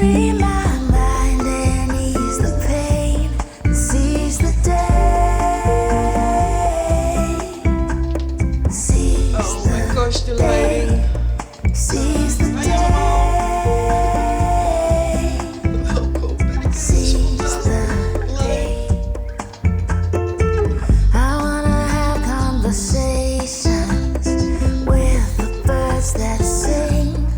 free my mind and ease the pain and seize the day. Seize Oh my gosh, the lighting. Seize the Hi day. allemaal. Welkom bij de Seize zondag the live. I wanna have conversations with the birds that sing.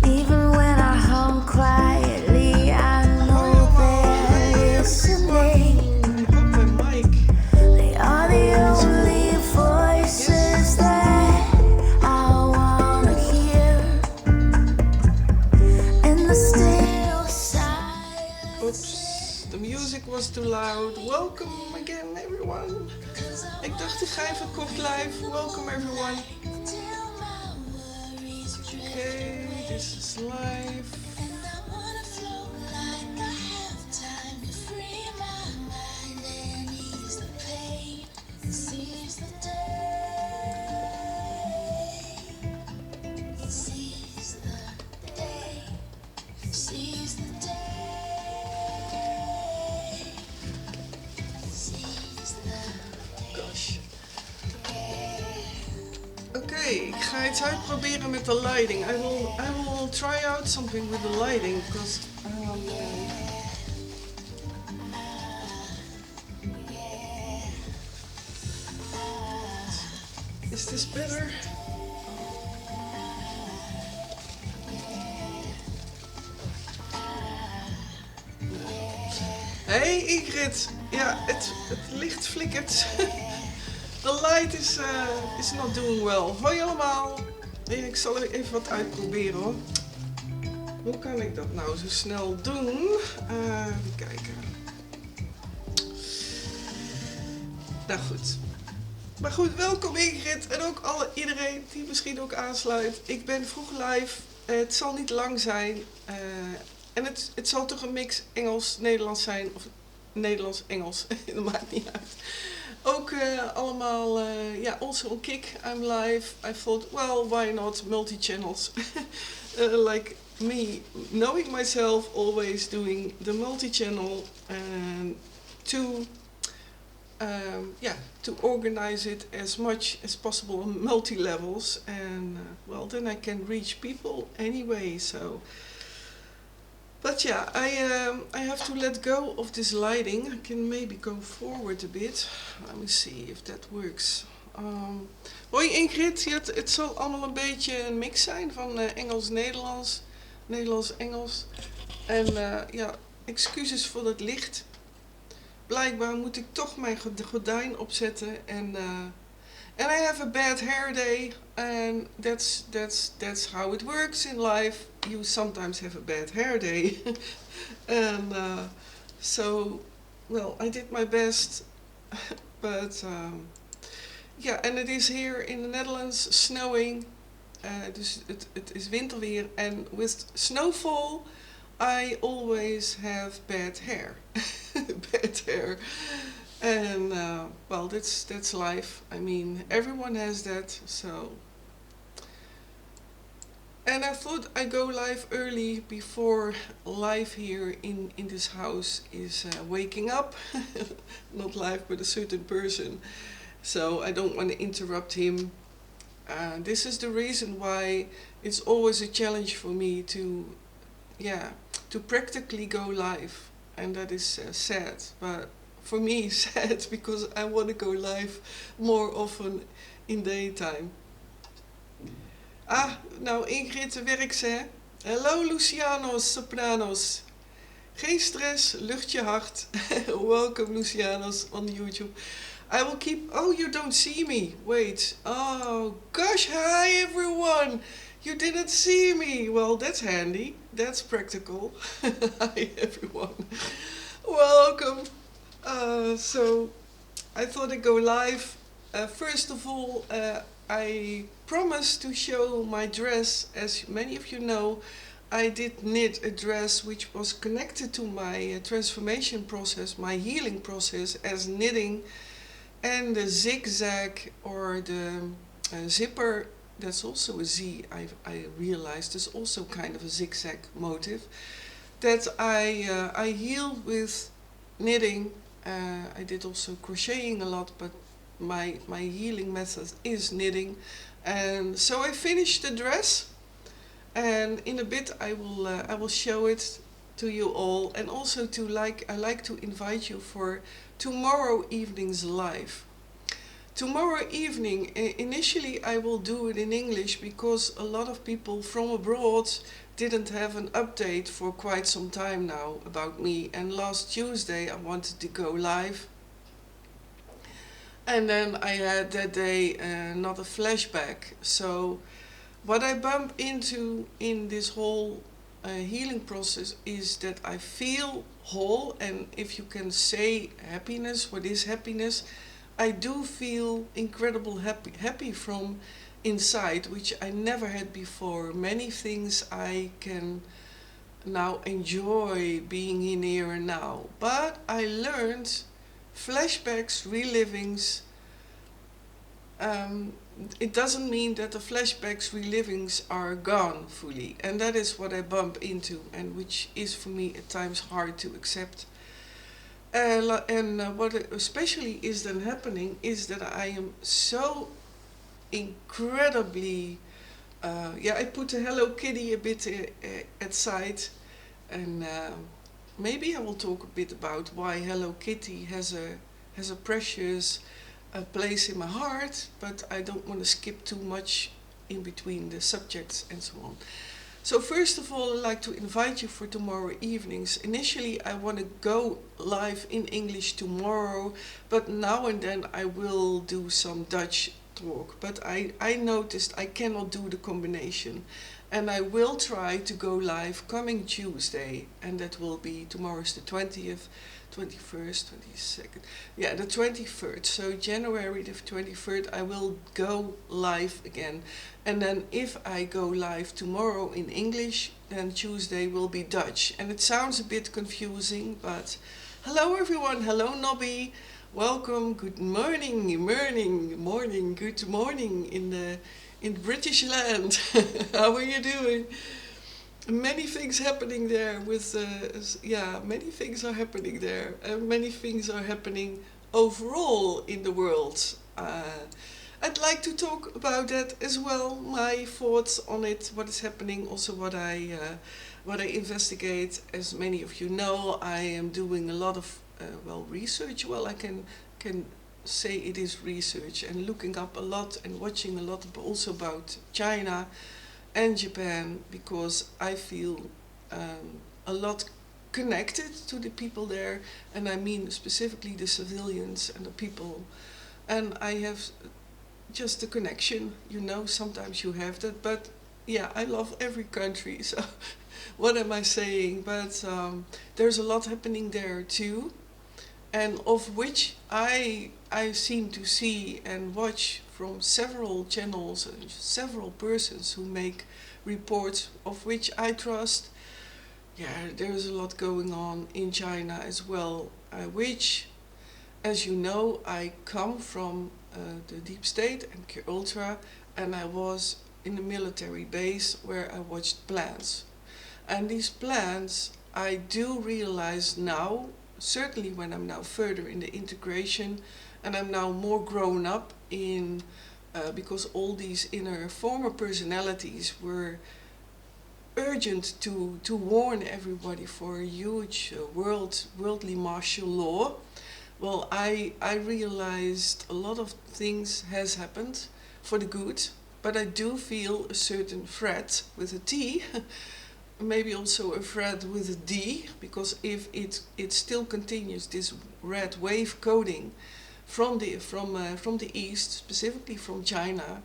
Even when I hum quietly, I know they're listening. Op mijn mic. They are the only voices that I wanna hear. In the still silence. Oops, the music was too loud. Welcome again everyone. Ik dacht ik ga even kort live. Welcome everyone. Okay, this is live. Gosh. Oké, ik ga iets uitproberen met de lighting. I will try out something with the lighting because is this better? Hey Ingrid, ja, het licht flikkert. The light is not doing well. Hoi allemaal. Ik zal er even wat uitproberen hoor. Hoe kan ik dat nou zo snel doen? Even kijken. Nou goed. Maar goed, welkom Ingrid en ook iedereen die misschien ook aansluit. Ik ben vroeg live. Het zal niet lang zijn. En het zal toch een mix Engels-Nederlands zijn. Of Nederlands-Engels. Dat maakt niet uit. Ook allemaal, ja, also on kick, I'm live. I thought, well, why not multi-channels? Like me, knowing myself, always doing the multi-channel to organize it as much as possible on multi-levels. And, well, then I can reach people anyway, so... But yeah, I have to let go of this lighting. I can maybe go forward a bit. Let me see if that works. Hoi Ingrid, ja, het zal allemaal een beetje een mix zijn van Engels-Nederlands, Nederlands-Engels. En ja, excuses voor het licht. Blijkbaar moet ik toch mijn gordijn opzetten en and I have a bad hair day, and that's how it works in life. You sometimes have a bad hair day, and so, well, I did my best, but yeah, and it is here in the Netherlands snowing. Dus het is winterweer, and with snowfall, I always have bad hair, bad hair. And well, that's life. I mean, everyone has that. So, and I thought I'd go live early before life here in this house is waking up. Not live, but a certain person. So I don't want to interrupt him. This is the reason why it's always a challenge for me to practically go live, and that is sad, but. For me, sad because I want to go live more often in daytime. Ah, nou Ingrid, werkt ze. Hallo Lucianos, sopranos. Geen stress, lucht je hart. Welcome Lucianos on YouTube. I will keep... Oh, you don't see me. Wait. Oh, gosh, hi everyone. You didn't see me. Well, that's handy. That's practical. Hi everyone. Welcome. So I thought I'd go live. First of all, I promised to show my dress. As many of you know, I did knit a dress which was connected to my transformation process, my healing process as knitting, and the zigzag or the zipper that's also a Z, I realized, is also kind of a zigzag motive, that I heal with knitting. I did also crocheting a lot, but my healing method is knitting. And so I finished the dress, and in a bit I will show it to you all, and also I like to invite you for tomorrow evening's live. Tomorrow evening, initially I will do it in English because a lot of people from abroad didn't have an update for quite some time now about me, and last Tuesday I wanted to go live, and then I had that day not a flashback. So what I bump into in this whole healing process is that I feel whole, and if you can say happiness, what is happiness? I do feel incredible happy from inside, which I never had before. Many things I can now enjoy being in here and now. But I learned flashbacks, relivings, it doesn't mean that the flashbacks, relivings are gone fully. And that is what I bump into, and which is for me at times hard to accept. What especially is then happening is that I am so incredibly, I put the Hello Kitty a bit aside, and maybe I will talk a bit about why Hello Kitty has a precious place in my heart, but I don't want to skip too much in between the subjects and so on. So first of all, I'd like to invite you for tomorrow evenings. Initially, I want to go live in English tomorrow, but now and then I will do some Dutch talk. But I noticed I cannot do the combination. And I will try to go live coming Tuesday, and that will be, tomorrow's the 20th, 21st, 22nd, the 23rd. So January the 23rd I will go live again, and then if I go live tomorrow in English, then Tuesday will be Dutch. And it sounds a bit confusing, but hello everyone, hello Nobby, welcome, good morning good morning in British land. How are you doing? Many things happening there with, many things are happening there, and many things are happening overall in the world. I'd like to talk about that as well, my thoughts on it, what is happening, also what I investigate. As many of you know, I am doing a lot of research. Well, I can say it is research, and looking up a lot and watching a lot also about China and Japan, because I feel a lot connected to the people there, and I mean specifically the civilians and the people, and I have just a connection, sometimes you have that, but yeah, I love every country, so what am I saying? But there's a lot happening there too, and of which I seem to see and watch from several channels and several persons who make reports, of which I trust. Yeah, there's a lot going on in China as well, which, as you know, I come from the deep state and MKUltra, and I was in a military base where I watched plants. And these plants, I do realize now, certainly when I'm now further in the integration, and I'm now more grown up in, because all these inner former personalities were urgent to warn everybody for a huge worldly martial law. Well, I realized a lot of things has happened for the good, but I do feel a certain threat with a T, maybe also a threat with a D, because if it still continues, this red wave coding from the east, specifically from China,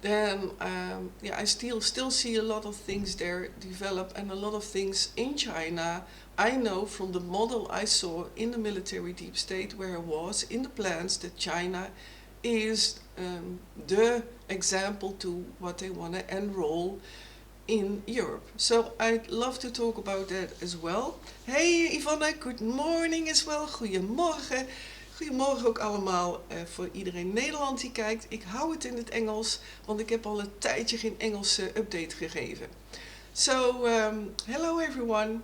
then I still see a lot of things there develop, and a lot of things in China. I know from the model I saw in the military deep state where I was in the plans that China is the example to what they want to enroll in Europe. So I'd love to talk about that as well. Hey Ivana, good morning as well. Goedemorgen. Goedemorgen ook allemaal voor iedereen Nederland die kijkt. Ik hou het in het Engels, want ik heb al een tijdje geen Engelse update gegeven. So, hello everyone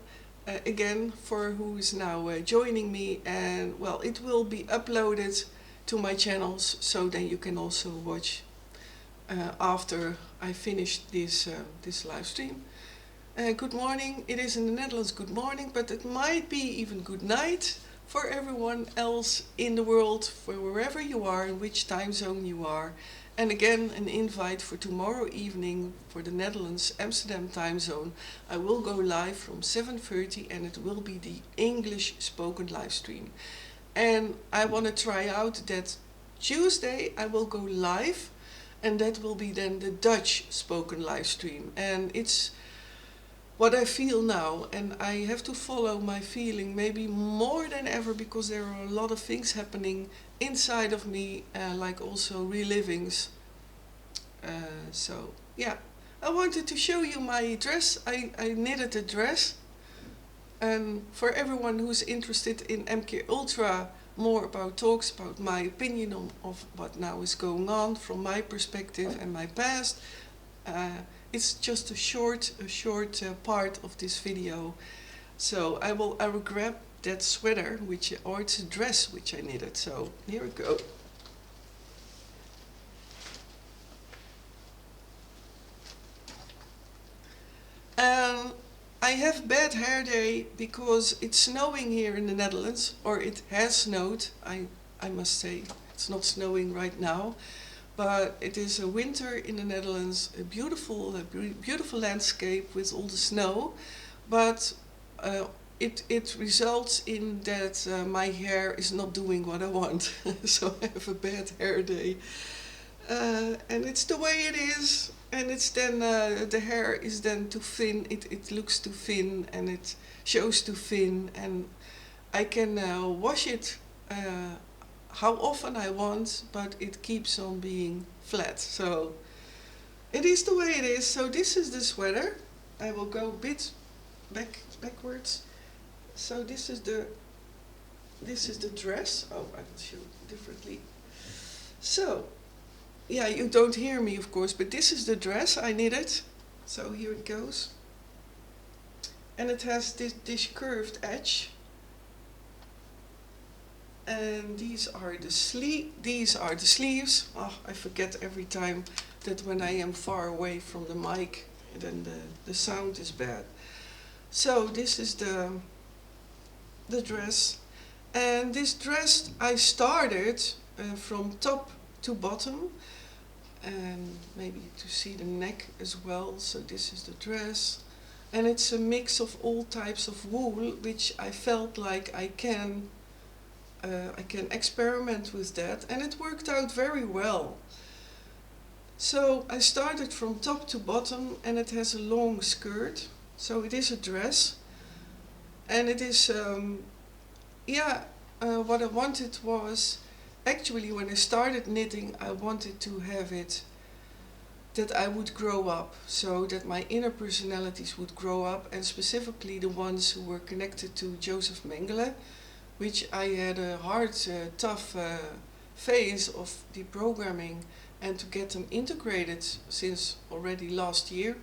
again for who is now joining me, and well, it will be uploaded to my channels, so then you can also watch after I finish this live stream. Good morning. It is in the Netherlands good morning, but it might be even good night for everyone else in the world, for wherever you are, in which time zone you are. And again, an invite for tomorrow evening for the Netherlands Amsterdam time zone. I will go live from 7:30 and it will be the English spoken live stream. And I want to try out that Tuesday I will go live, and that will be then the Dutch spoken live stream. And it's what I feel now, and I have to follow my feeling maybe more than ever, because there are a lot of things happening inside of me, like also relivings. So yeah, I wanted to show you my dress. I knitted a dress, and for everyone who's interested in MKUltra, more about talks about my opinion of what now is going on from my perspective and my past. It's just a short part of this video. So I will grab that sweater, or it's a dress which I knitted. So here we go. I have bad hair day because it's snowing here in the Netherlands, or it has snowed. I must say it's not snowing right now. But it is a winter in the Netherlands, a beautiful landscape with all the snow. But it results in that my hair is not doing what I want. So I have a bad hair day. And it's the way it is. And it's then, the hair is then too thin. It looks too thin and it shows too thin. And I can wash it how often I want, but it keeps on being flat. So it is the way it is. So this is the sweater. I will go a bit backwards. So this is the dress. Oh, I will show it differently. So yeah, you don't hear me of course, but this is the dress I knitted. So here it goes. And it has this curved edge. And these are the sleeves. Oh, I forget every time that when I am far away from the mic, then the sound is bad. So this is the dress. And this dress I started from top to bottom, and maybe to see the neck as well. So this is the dress. And it's a mix of all types of wool, which I felt like I can experiment with that, and it worked out very well. So I started from top to bottom, and it has a long skirt, so it is a dress. And it is, what I wanted was, actually when I started knitting, I wanted to have it that I would grow up, so that my inner personalities would grow up, and specifically the ones who were connected to Joseph Mengele, which I had a hard, tough phase of deprogramming, and to get them integrated since already last year.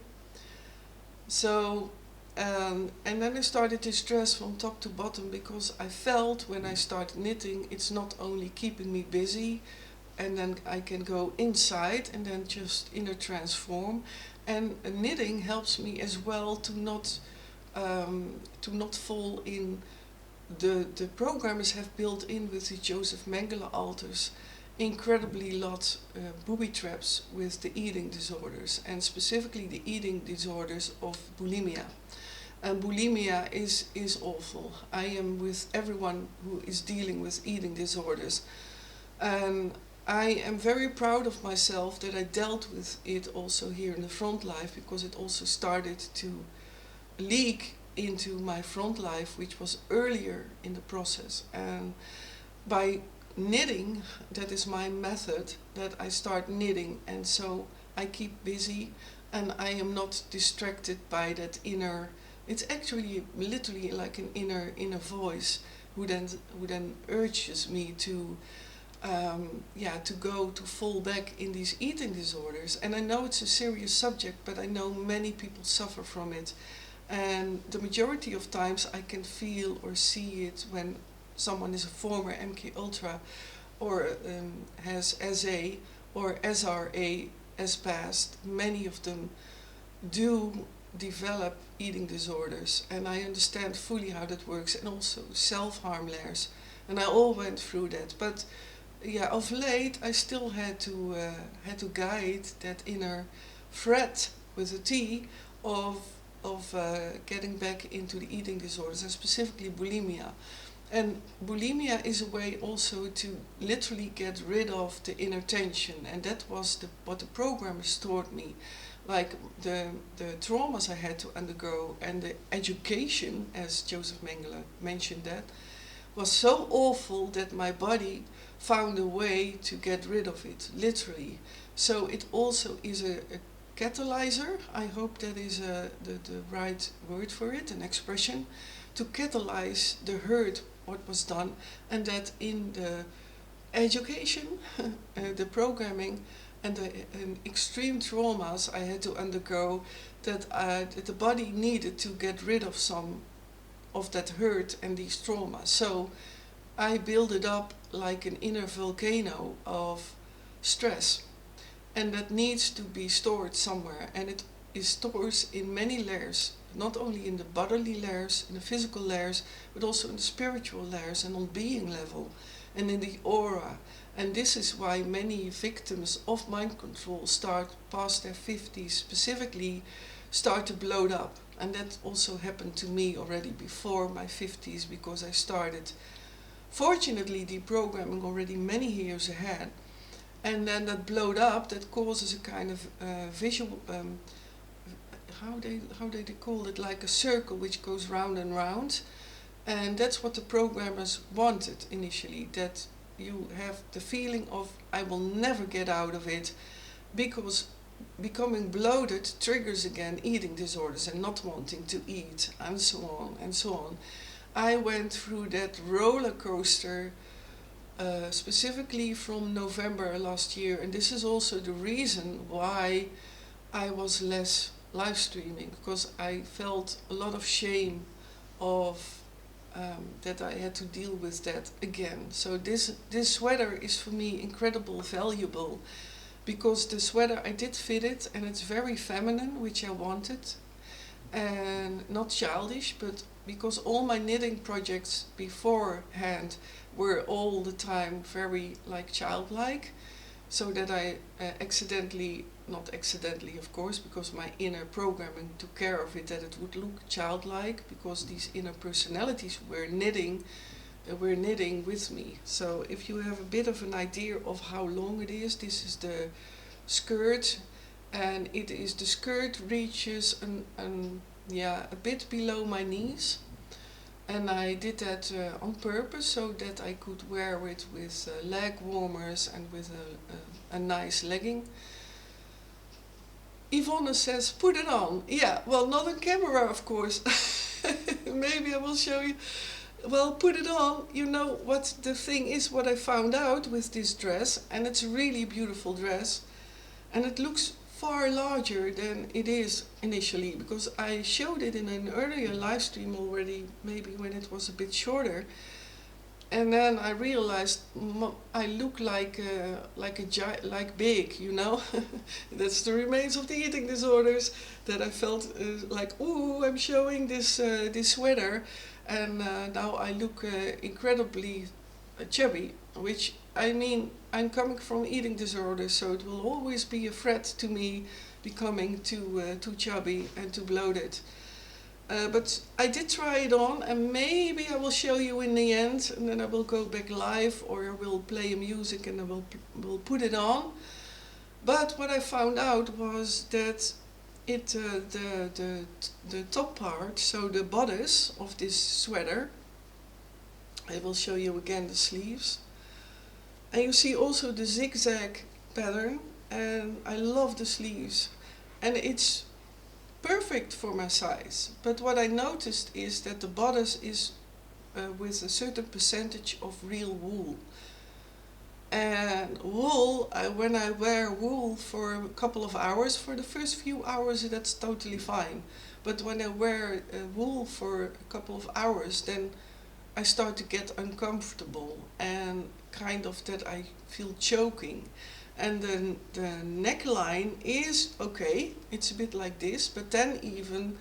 So, and then I started this dress from top to bottom, because I felt when I started knitting, it's not only keeping me busy, and then I can go inside and then just inner transform, and knitting helps me as well to not fall in. The programmers have built in with the Joseph Mengele altars incredibly lot booby traps with the eating disorders, and specifically the eating disorders of bulimia. And bulimia is awful. I am with everyone who is dealing with eating disorders, and I am very proud of myself that I dealt with it also here in the front life, because it also started to leak into my front life, which was earlier in the process. And by knitting, that is my method, that I start knitting, and so I keep busy and I am not distracted by that inner, it's actually literally like an inner voice, who then urges me to to fall back in these eating disorders. And I know it's a serious subject, but I know many people suffer from it. And the majority of times I can feel or see it when someone is a former MKUltra or has SA or SRA as past. Many of them do develop eating disorders, and I understand fully how that works, and also self-harm layers. And I all went through that, but yeah, of late I still had to guide that inner threat with a T of getting back into the eating disorders, and specifically bulimia. And bulimia is a way also to literally get rid of the inner tension, and that was what the programmers taught me. Like the traumas I had to undergo and the education, as Joseph Mengele mentioned, that was so awful that my body found a way to get rid of it, literally. So it also is a catalyzer. I hope that is the right word for it, an expression, to catalyze the hurt, what was done, and that in the education, the programming, and the extreme traumas I had to undergo, that the body needed to get rid of some of that hurt and these traumas. So I build it up like an inner volcano of stress, and that needs to be stored somewhere, and it is stored in many layers, not only in the bodily layers, in the physical layers, but also in the spiritual layers and on being level and in the aura. And this is why many victims of mind control start past their 50s specifically, start to blow up. And that also happened to me already before my 50s, because I started, fortunately, deprogramming already many years ahead. And then that blowed up, that causes a kind of visual, how they call it, like a circle which goes round and round. And that's what the programmers wanted initially, that you have the feeling of, I will never get out of it, because becoming bloated triggers again eating disorders and not wanting to eat, and so on and so on. I went through that roller coaster specifically from November last year, and this is also the reason why I was less live streaming, because I felt a lot of shame of that I had to deal with that again. So this sweater is for me incredibly valuable, because the sweater, I did fit it, and it's very feminine, which I wanted, and not childish, but because all my knitting projects beforehand were all the time very like childlike, so that I not accidentally of course, because my inner programming took care of it, that it would look childlike, because these inner personalities were knitting with me. So if you have a bit of an idea of how long it is, this is the skirt, and the skirt reaches a bit below my knees, and I did that on purpose, so that I could wear it with leg warmers and with a nice legging. Yvonne says, put it on. Yeah, well, not on camera, of course. Maybe I will show you. Well, put it on. You know what the thing is, what I found out with this dress, and it's a really beautiful dress, and it looks far larger than it is initially, because I showed it in an earlier live stream already, maybe when it was a bit shorter, and then I realized I look like big, you know. That's the remains of the eating disorders, that I felt like, ooh, I'm showing this sweater, and now I look incredibly chubby, which, I mean, I'm coming from eating disorders, so it will always be a threat to me becoming too chubby and too bloated. But I did try it on, and maybe I will show you in the end, and then I will go back live, or I will play music and I will put it on. But what I found out was that the top part, so the bodice of this sweater, I will show you again the sleeves, and you see also the zigzag pattern, and I love the sleeves, and it's perfect for my size. But what I noticed is that the bodice is with a certain percentage of real wool. And wool, when I wear wool for a couple of hours, for the first few hours that's totally fine. But when I wear wool for a couple of hours, then I start to get uncomfortable and kind of that I feel choking. And then the neckline is okay, it's a bit like this, but then even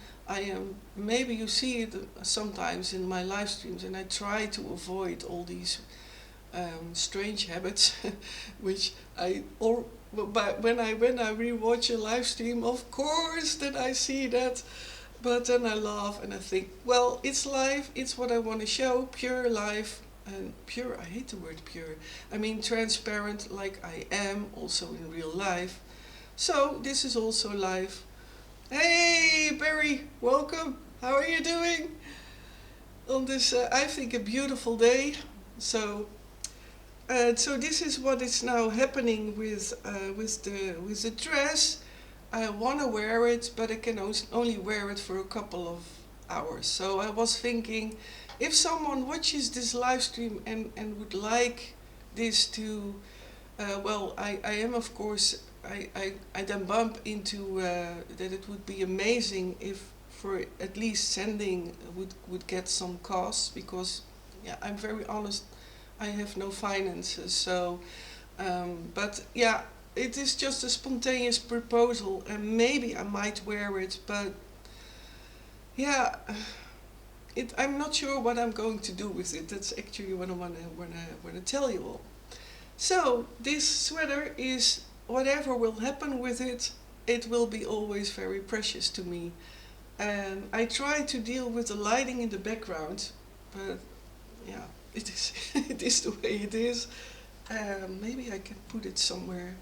maybe you see it sometimes in my live streams, and I try to avoid all these strange habits, which when I rewatch a live stream, of course, then I see that, but then I laugh and I think, well, it's live, it's what I want to show, pure life, and pure, I hate the word pure, I mean transparent, like I am also in real life. So this is also live. Hey Barry, welcome, how are you doing on this I think a beautiful day? So this is what is now happening with the dress. I want to wear it, but I can only wear it for a couple of hours. So I was thinking, if someone watches this live stream and would like this to, well, I am of course, I then bump into that it would be amazing if for at least sending would get some costs, because yeah, I'm very honest, I have no finances, so but yeah, it is just a spontaneous proposal, and maybe I might wear it, but yeah, I'm not sure what I'm going to do with it. That's actually what I want to tell you all. So this sweater is, whatever will happen with it, it will be always very precious to me, and I try to deal with the lighting in the background, but yeah, it is it is the way it is. Maybe I can put it somewhere.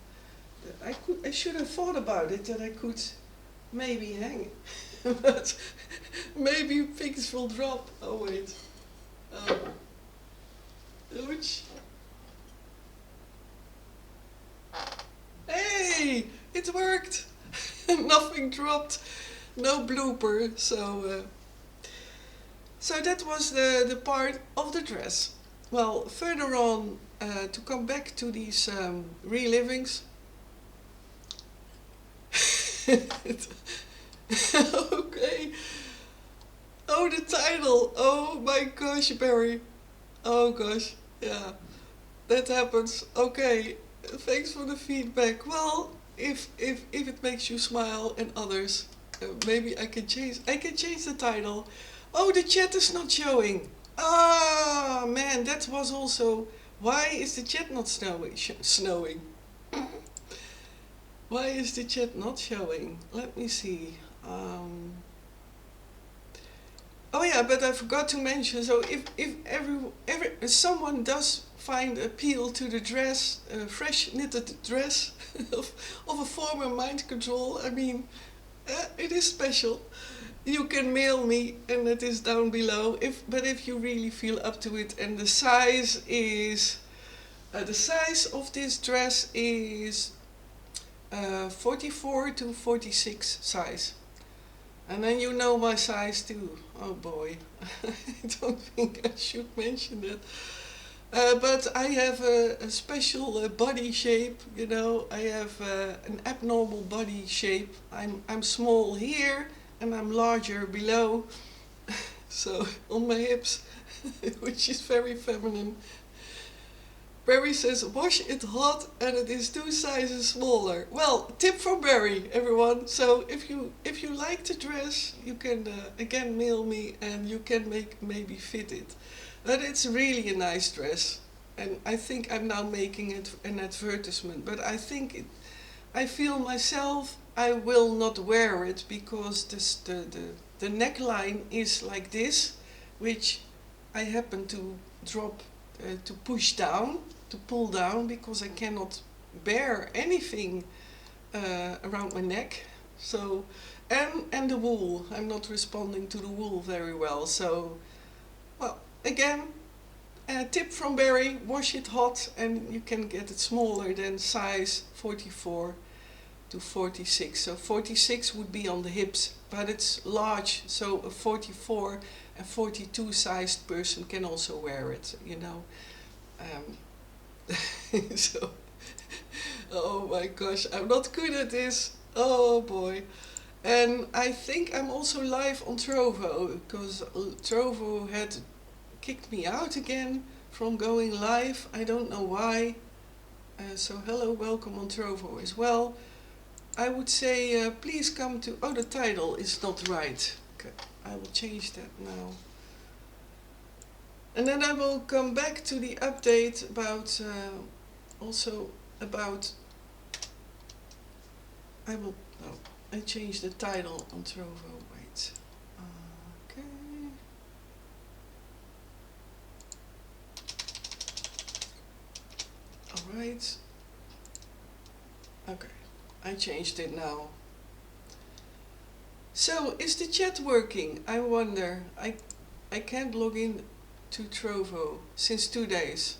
I should have thought about it, that I could maybe hang it, but maybe things will drop. Oh wait. Ouch. Hey, it worked. Nothing dropped. No blooper. So that was the part of the dress. Well, further on, to come back to these relivings. Okay. Oh, the title. Oh my gosh, Barry. Oh gosh, yeah. That happens. Okay. Thanks for the feedback. Well, if it makes you smile and others, maybe I can change the title. Oh, the chat is not showing. Ah, man, that was also... Why is the chat not snowing? Why is the chat not showing? Let me see. Oh yeah, but I forgot to mention, so if someone does find appeal to the dress, fresh knitted dress of a former mind control, I mean, it is special. You can mail me, and it is down below. But if you really feel up to it, and the size is, the size of this dress is 44 to 46 size. And then you know my size too. Oh boy, I don't think I should mention that. But I have a special body shape, you know. I have an abnormal body shape. I'm small here, and I'm larger below, so on my hips, which is very feminine. Barry says, wash it hot and it is 2 sizes smaller. Well, tip from Barry, everyone. So if you like the dress, you can again mail me, and you can maybe fit it. But it's really a nice dress, and I think I'm now making it an advertisement. But I think I feel myself, I will not wear it, because the neckline is like this, which I happen to drop, to push down, to pull down, because I cannot bear anything around my neck. So, and the wool, I'm not responding to the wool very well. So, well, again, a tip from Barry, wash it hot, and you can get it smaller than size 44 to 46. So 46 would be on the hips, but it's large, so a 44, a 42 sized person can also wear it, you know. So, oh my gosh, I'm not good at this. Oh boy. And I think I'm also live on Trovo, because Trovo had kicked me out again from going live. I don't know why. So hello, welcome on Trovo as well. I would say please come to... Oh, the title is not right. Okay, I will change that now. And then I will come back to the update about... also about... I will... No, I changed the title on Trovo. Wait. Okay. Alright. Okay. I changed it now. So, is the chat working? I wonder. I can't log in to Trovo since 2 days.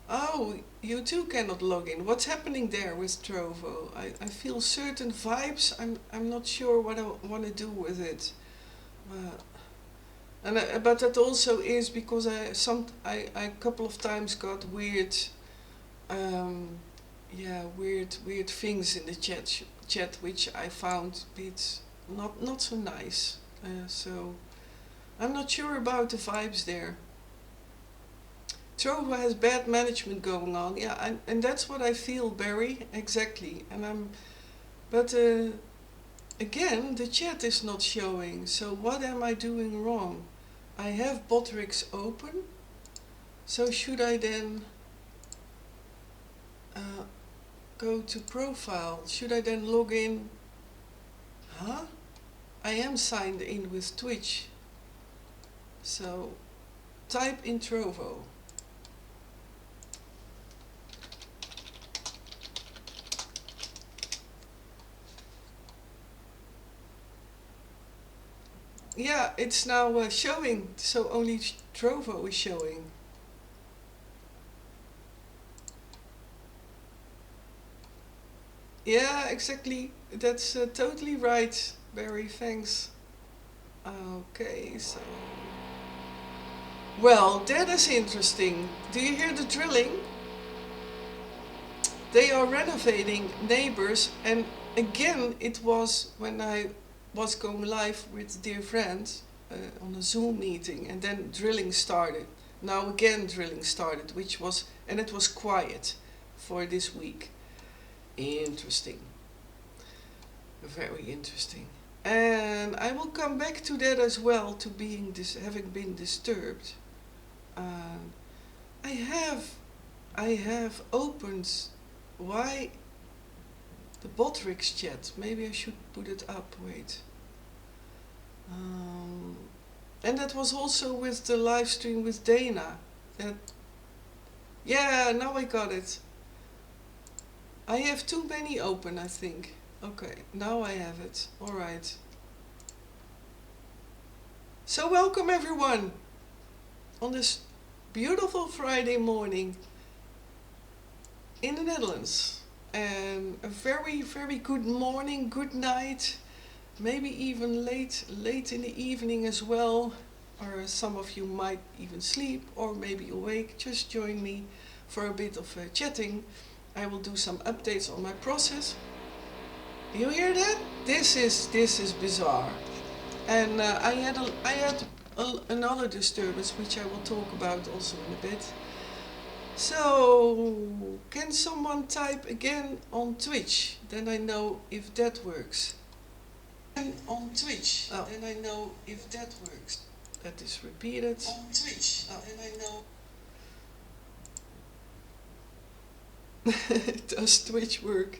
Oh, you too cannot log in. What's happening there with Trovo? I feel certain vibes. I'm not sure what I want to do with it. But that also is because I a couple of times got weird weird things in the chat which I found a bit not so nice. So I'm not sure about the vibes there. Trovo has bad management going on. Yeah, and that's what I feel, Barry. Exactly. But again, the chat is not showing. So what am I doing wrong? I have Botrix open. So should I then go to profile? Should I then log in? Huh? I am signed in with Twitch. So type in Trovo. Yeah, it's now showing, so only Trovo is showing. Yeah, exactly. That's totally right, Barry. Thanks. Okay, so... Well, that is interesting. Do you hear the drilling? They are renovating neighbors, and again, it was when I was going live with dear friends on a Zoom meeting, and then drilling started. Now again drilling started, and it was quiet for this week. Interesting. Very interesting. And I will come back to that as well, to having been disturbed. I have opened... Why... The Botrix chat. Maybe I should put it up. Wait. And that was also with the live stream with Dana. Yeah, now I got it. I have too many open, I think. Okay, now I have it. Alright. So welcome everyone on this beautiful Friday morning in the Netherlands. And a very, very good morning, good night, maybe even late in the evening as well, or some of you might even sleep or maybe awake. Just join me for a bit of chatting. I will do some updates on my process. You hear that? This is bizarre. And I had another disturbance which I will talk about also in a bit. So, can someone type again on Twitch? Then I know if that works. And on Twitch, then I know if that works. That is repeated. On Twitch, then I know. Does Twitch work?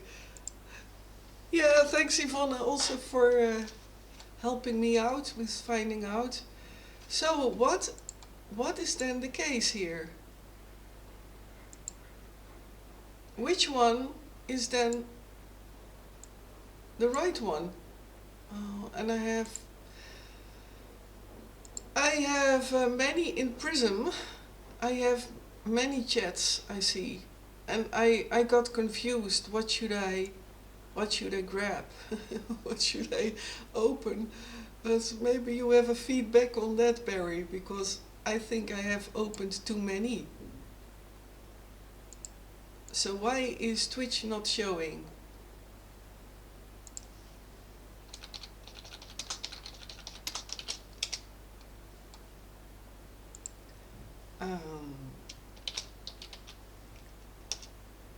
Yeah, thanks Yvonne also for helping me out with finding out. So, what is then the case here? Which one is then the right one? Oh, and I have many in Prism. I have many chats, I see, and I got confused. What should I grab? What should I open? But maybe you have a feedback on that, Barry, because I think I have opened too many. So why is Twitch not showing?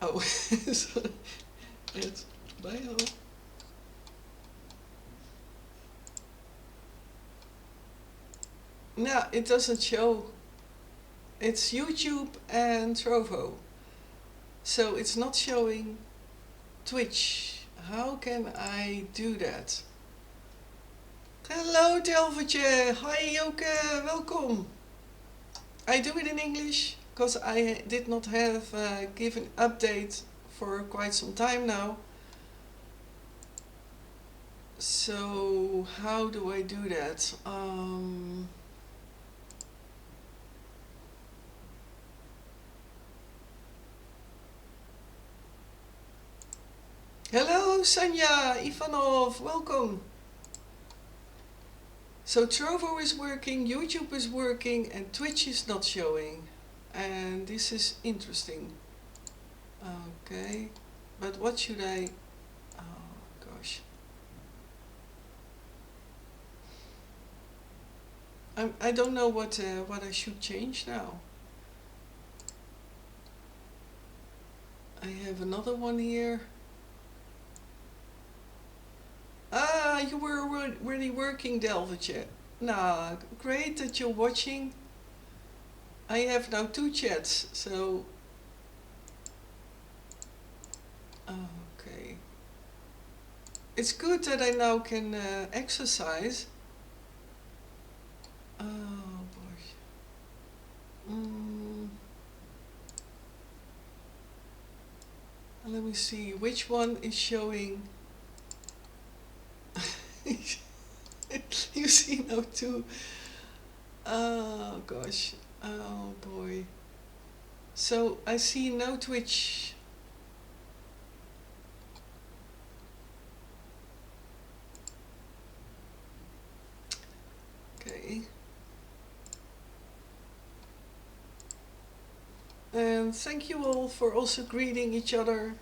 Oh, so it's bio. No, it doesn't show. It's YouTube and Trovo. So it's not showing Twitch. How can I do that? Hello Delvertje. Hi Joke, welcome. I do it in English because I did not have given update for quite some time now. So how do I do that? Hello Sanya Ivanov, welcome. So Trovo is working, YouTube is working, and Twitch is not showing. And this is interesting. Okay, but what should I... Oh gosh. I don't know what I should change now. I have another one here. Ah, you were already working, Delvertje. Nah, great that you're watching. I have now 2 chats, so... Okay. It's good that I now can exercise. Oh boy. Let me see, which one is showing... You see now 2. Oh gosh. Oh boy. So I see no Twitch. Okay. And thank you all for also greeting each other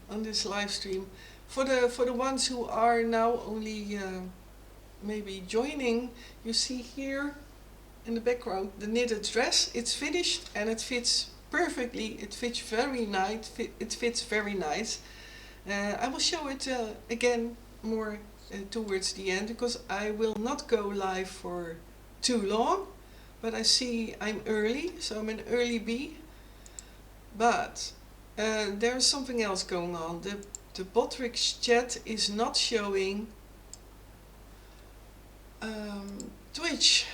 on this live stream. For the ones who are now only maybe joining, you see here in the background the knitted dress. It's finished and it fits perfectly. It fits very nice. It fits very nice. I will show it again more towards the end, because I will not go live for too long. But I see I'm early, so I'm an early bee. But there's something else going on. The Botrix chat is not showing Twitch.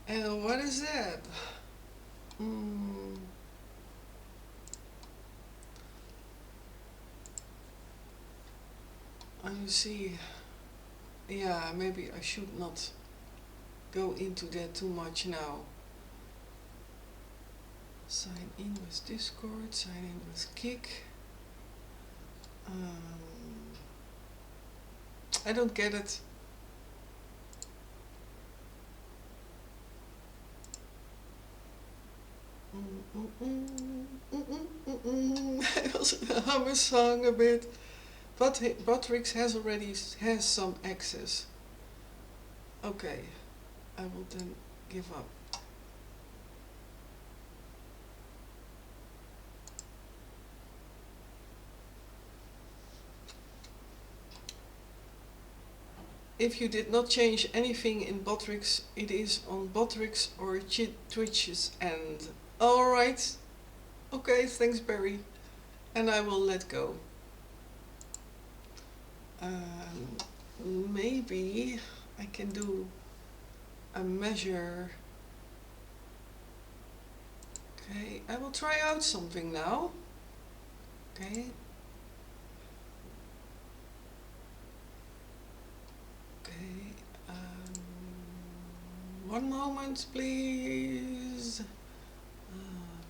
And what is that? You see, yeah, maybe I should not go into that too much now. Sign in with Discord, sign in with Kik. I don't get it. I also hum a song a bit. But Botrix has some access. Okay, I will then give up. If you did not change anything in Botrix, it is on Botrix or Twitch's end. Alright. Okay, thanks Barry. And I will let go. Maybe I can do a measure. Okay, I will try out something now. Okay. Okay, one moment please.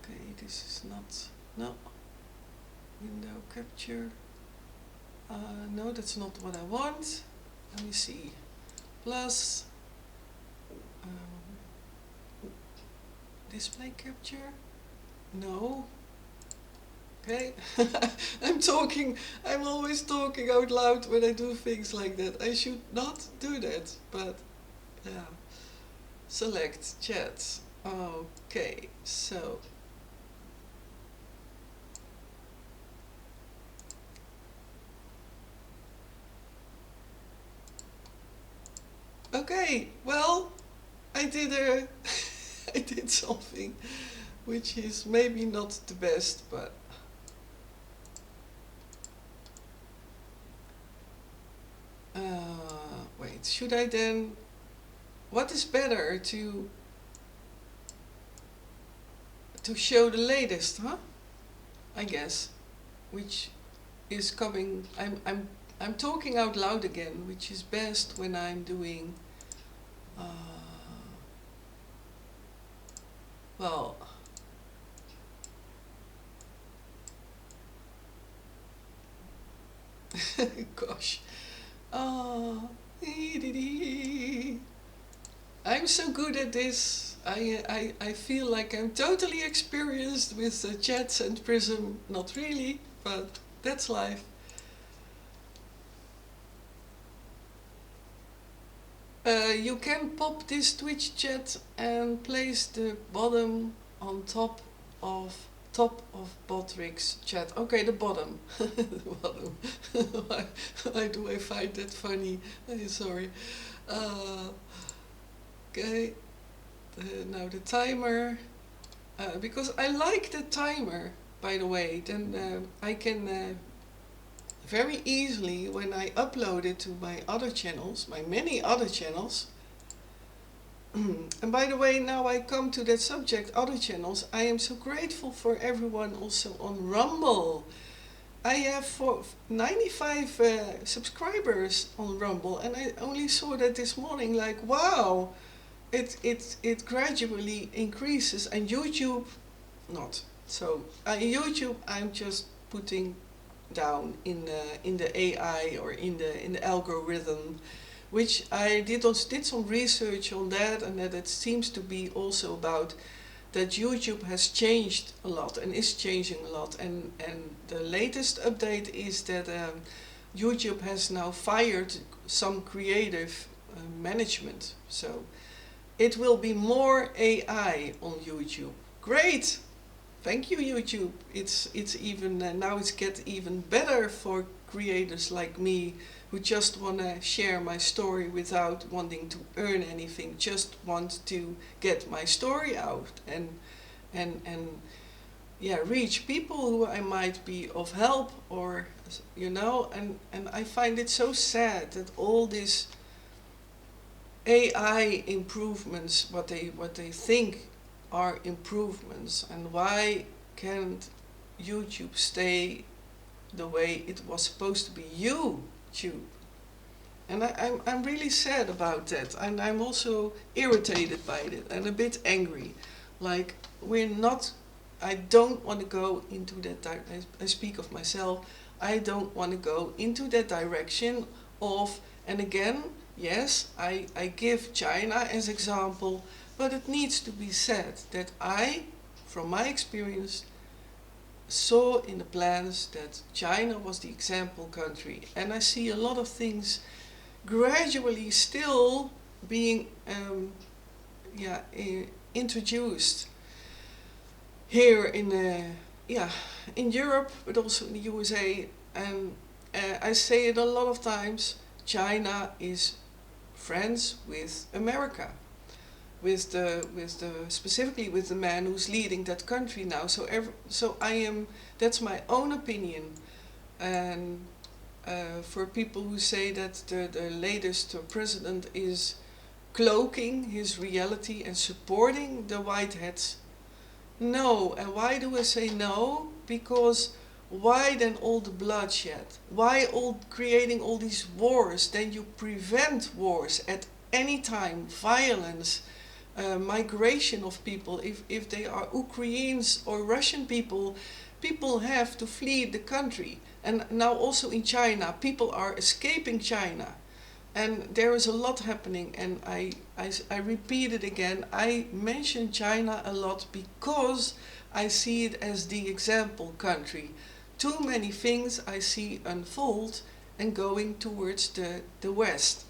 Okay, this is not, no. capture. No, that's not what I want. Let me see. Plus display capture. No. Okay. I'm always talking out loud when I do things like that. I should not do that, but yeah. Select chat. Okay, so okay, well, I did I did something which is maybe not the best, but wait, should I then, what is better to show the latest, huh? I guess, which is coming. I'm talking out loud again, which is best when I'm doing well, gosh, I'm so good at this. I feel like I'm totally experienced with chats and Prism. Not really, but that's life. You can pop this Twitch chat and place the bottom on top of Botrik's chat. Okay, the bottom. The bottom. Why do I find that funny? I'm sorry. Okay. Now the timer. Because I like the timer, by the way. Then I can very easily, when I upload it to my other channels, my many other channels. And by the way, now I come to that subject, other channels. I am so grateful for everyone also on Rumble. I have 95 subscribers on Rumble, and I only saw that this morning. Like, wow, it gradually increases, and YouTube not. So YouTube, I'm just putting down in the AI or in the algorithm, which I did some research on that, and that it seems to be also about that YouTube has changed a lot and is changing a lot, and the latest update is that YouTube has now fired some creative management, so it will be more AI on YouTube. Great! Thank you, YouTube. It's even now it's get even better for creators like me who just want to share my story without wanting to earn anything, just want to get my story out and yeah, reach people who I might be of help, or and I find it so sad that all these AI improvements, what they think are improvements, and why can't YouTube stay the way it was supposed to be, YouTube? And I'm really sad about that, and I'm also irritated by it and a bit angry. Like, I don't want to go into that, I speak of myself, I don't want to go into that direction of, and again, yes, I give China as example, but it needs to be said that I, from my experience, saw in the plans that China was the example country, and I see a lot of things gradually still being introduced here in Europe, but also in the USA. And I say it a lot of times, China is friends with America, with the specifically with the man who's leading that country now. So that's my own opinion. And for people who say that the latest president is cloaking his reality and supporting the whiteheads, no. And why do I say no? Because why then all the bloodshed? Why creating all these wars? Then you prevent wars at any time, violence, migration of people. If they are Ukrainians or Russian people, people have to flee the country. And now also in China, people are escaping China. And there is a lot happening, and I repeat it again. I mention China a lot because I see it as the example country. Too many things I see unfold and going towards the West.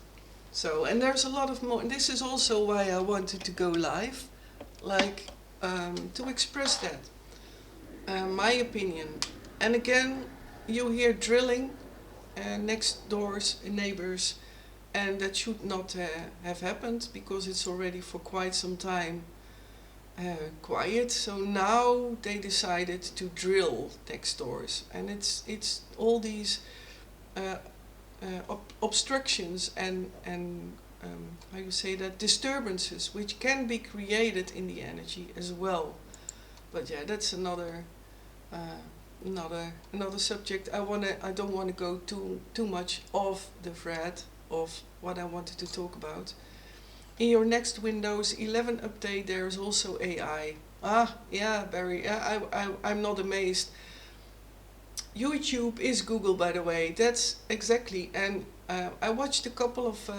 So, and there's a lot of more, and this is also why I wanted to go live, like to express that, my opinion. And again, you hear drilling next doors, neighbors, and that should not have happened because it's already for quite some time quiet. So now they decided to drill next doors, and it's all these obstructions and how you say that, disturbances which can be created in the energy as well. But yeah, that's another subject. I don't want to go too much off the thread of what I wanted to talk about. In your next Windows 11 update, there is also AI. Ah, yeah, Barry. I'm not amazed. YouTube is Google, by the way. That's exactly. And I watched a couple of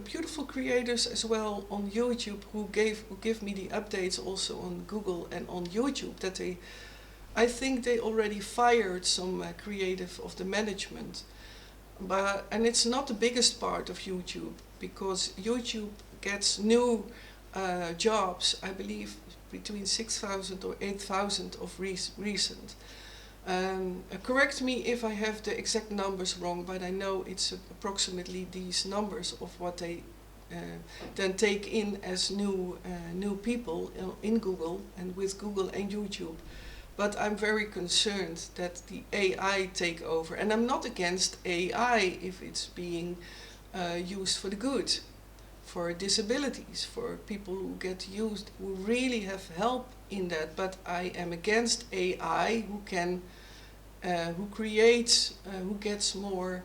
beautiful creators as well on YouTube who give me the updates also on Google and on YouTube. That I think they already fired some creative of the management. And it's not the biggest part of YouTube, because YouTube gets new jobs, I believe between 6,000 or 8,000 of recent. Correct me if I have the exact numbers wrong, but I know it's approximately these numbers of what they then take in as new people in Google and with Google and YouTube. But I'm very concerned that the AI take over. And I'm not against AI if it's being used for the good, for disabilities, for people who get used, who really have help in that. But I am against AI who can, who creates, who gets more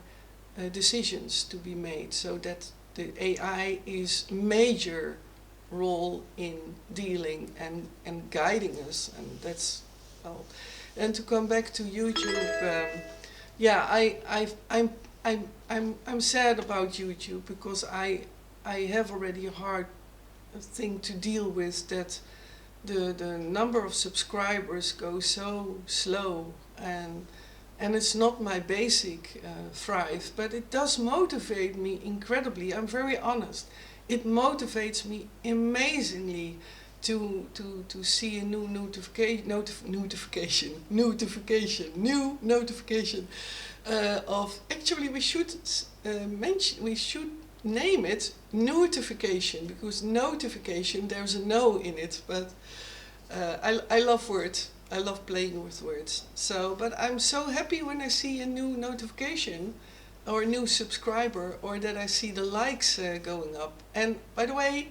decisions to be made, so that the AI is major role in dealing and guiding us. And that's, well, and to come back to YouTube, yeah, I'm sad about YouTube, because I have already a hard thing to deal with, that the number of subscribers goes so slow, and it's not my basic thrive, but it does motivate me incredibly. I'm very honest. It motivates me amazingly to see a new notification of, actually we should name it notification, because notification, there's a no in it, but I love words. I love playing with words. So, but I'm so happy when I see a new notification or a new subscriber, or that I see the likes going up. And by the way,